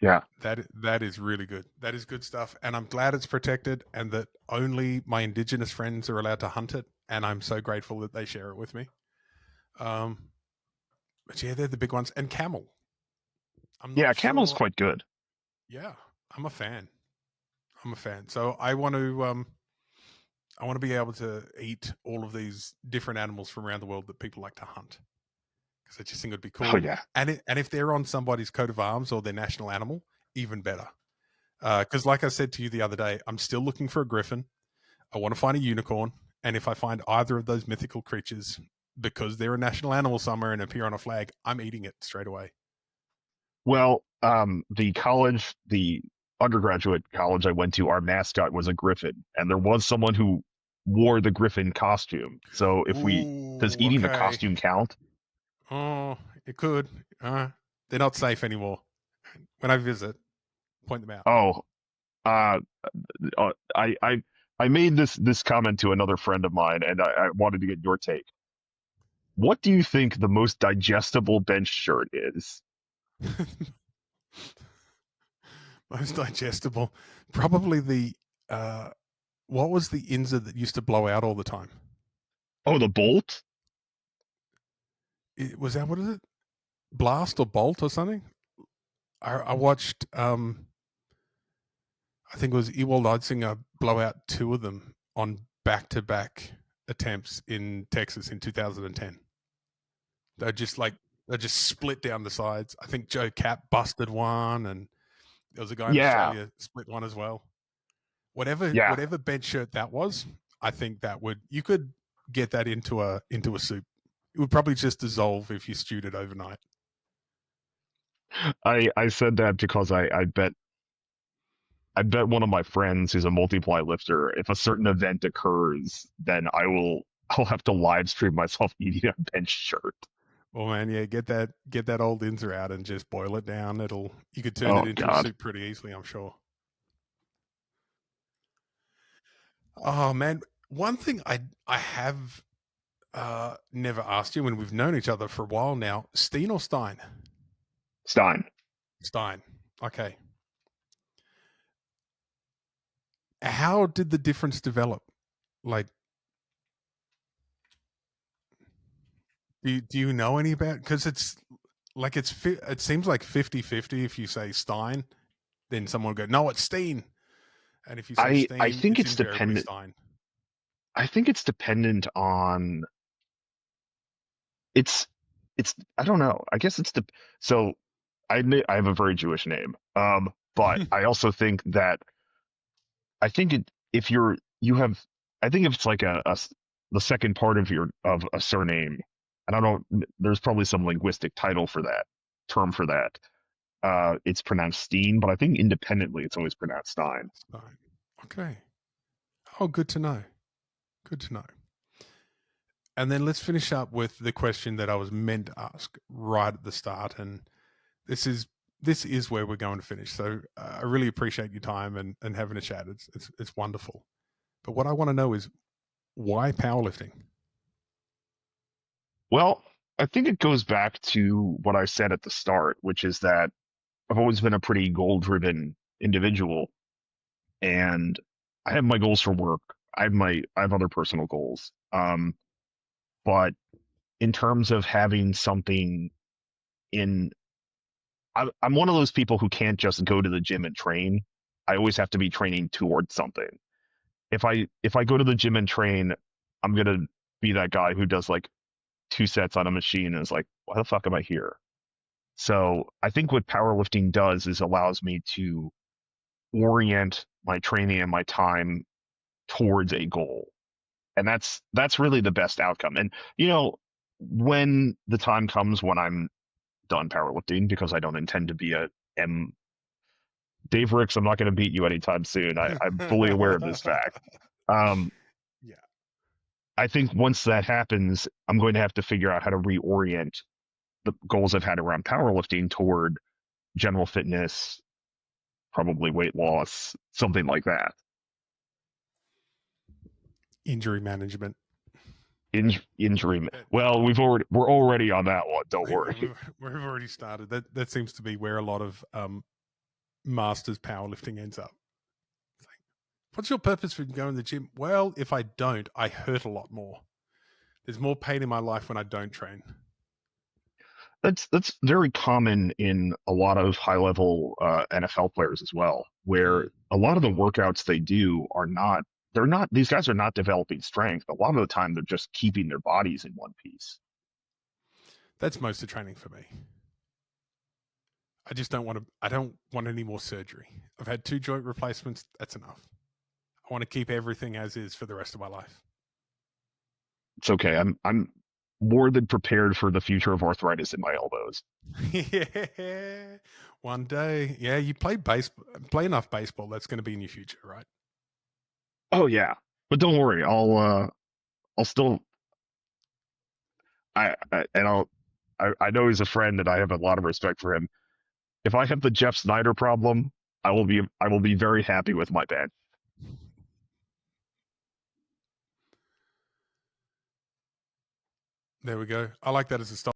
yeah. That is really good. That is good stuff, and I'm glad it's protected, and that only my indigenous friends are allowed to hunt it. And I'm so grateful that they share it with me. Um, but yeah, they're the big ones. And camel. I'm Yeah, not camel's sure. quite good. Yeah, I'm a fan. I'm a fan. So I want to be able to eat all of these different animals from around the world that people like to hunt, because I just think it'd be Oh cool. yeah. And if they're on somebody's coat of arms or their national animal, even better. Because like I said to you the other day, I'm still looking for a griffin. I want to find a unicorn, and if I find either of those mythical creatures, because they're a national animal somewhere and appear on a flag, I'm eating it straight away. Well, the undergraduate college I went to, our mascot was a griffin, and there was someone who wore the griffin costume. So does Ooh, eating the okay. costume count? Oh, it could. They're not safe anymore. When I visit, point them out. Oh, uh, I made this comment to another friend of mine, and I wanted to get your take. What do you think the most digestible bench shirt is? Most digestible. Probably the what was the Inza that used to blow out all the time? Oh, the Bolt? Was that what is it? Blast or Bolt or something? I watched I think it was Ewald Eidsinger blow out 2 of them on back to back attempts in Texas in 2010. They're just like They just split down the sides. I think Joe Cap busted one, and there was a guy in Yeah, Australia split one as well. Whatever yeah. whatever bench shirt that was, I think you could get that into a soup. It would probably just dissolve if you stewed it overnight. I said that because I bet one of my friends who's a multiply lifter, if a certain event occurs, then I'll have to live stream myself eating a bench shirt. Well, man, yeah, get that old Inzer out and just boil it down. You could turn it Oh into a God, soup pretty easily, I'm sure. Oh man, one thing I have never asked you when we've known each other for a while now, Stein or Stein? Stein. Stein. Okay. How did the difference develop? Like, do you know any about? Because it's like it seems like 50-50. If you say Stein, then someone will go, no, it's Stein. And if you say I Stein, think it's it's invariably dependent. Stein. I think it's dependent on it's I don't know. I guess it's the so I admit I have a very Jewish name. But I also think that I think it if you're you have I think if it's like the second part of your of a surname, and I don't there's probably some linguistic title for that term for that. It's pronounced Steen, but I think independently it's always pronounced Stein. Stein. Okay. Oh, good to know. Good to know. And then let's finish up with the question that I was meant to ask right at the start, and this is where we're going to finish. So I really appreciate your time and having a chat. It's wonderful. But what I want to know is why powerlifting? Well, I think it goes back to what I said at the start, which is that I've always been a pretty goal-driven individual, and I have my goals for work. I have other personal goals. But in terms of having something in, I'm one of those people who can't just go to the gym and train. I always have to be training towards something. If I go to the gym and train, I'm gonna be that guy who does like two sets on a machine and is like, why the fuck am I here? So I think what powerlifting does is allows me to orient my training and my time towards a goal. And that's really the best outcome. And when the time comes when I'm done powerlifting, because I don't intend to be a M Dave Ricks, I'm not going to beat you anytime soon. I'm fully aware of this fact. Um, Yeah. I think once that happens, I'm going to have to figure out how to reorient the goals I've had around powerlifting toward general fitness, probably weight loss, something like that. Injury management. Injury. Well, we're already on that one. Don't worry. We've already started. That seems to be where a lot of masters powerlifting ends up. It's like, what's your purpose for going to the gym? Well, if I don't, I hurt a lot more. There's more pain in my life when I don't train. That's very common in a lot of high level NFL players as well, where a lot of the workouts they do are not. They're not. These guys are not developing strength. A lot of the time, they're just keeping their bodies in one piece. That's most of training for me. I just don't want to. I don't want any more surgery. I've had 2 joint replacements. That's enough. I want to keep everything as is for the rest of my life. It's okay. I'm more than prepared for the future of arthritis in my elbows. Yeah, one day. Yeah, you play enough baseball. That's going to be in your future, right? Oh yeah, but don't worry. I'll still I and I know he's a friend and I have a lot of respect for him. If I have the Jeff Snyder problem, I will be very happy with my band. There we go. I like that as a start.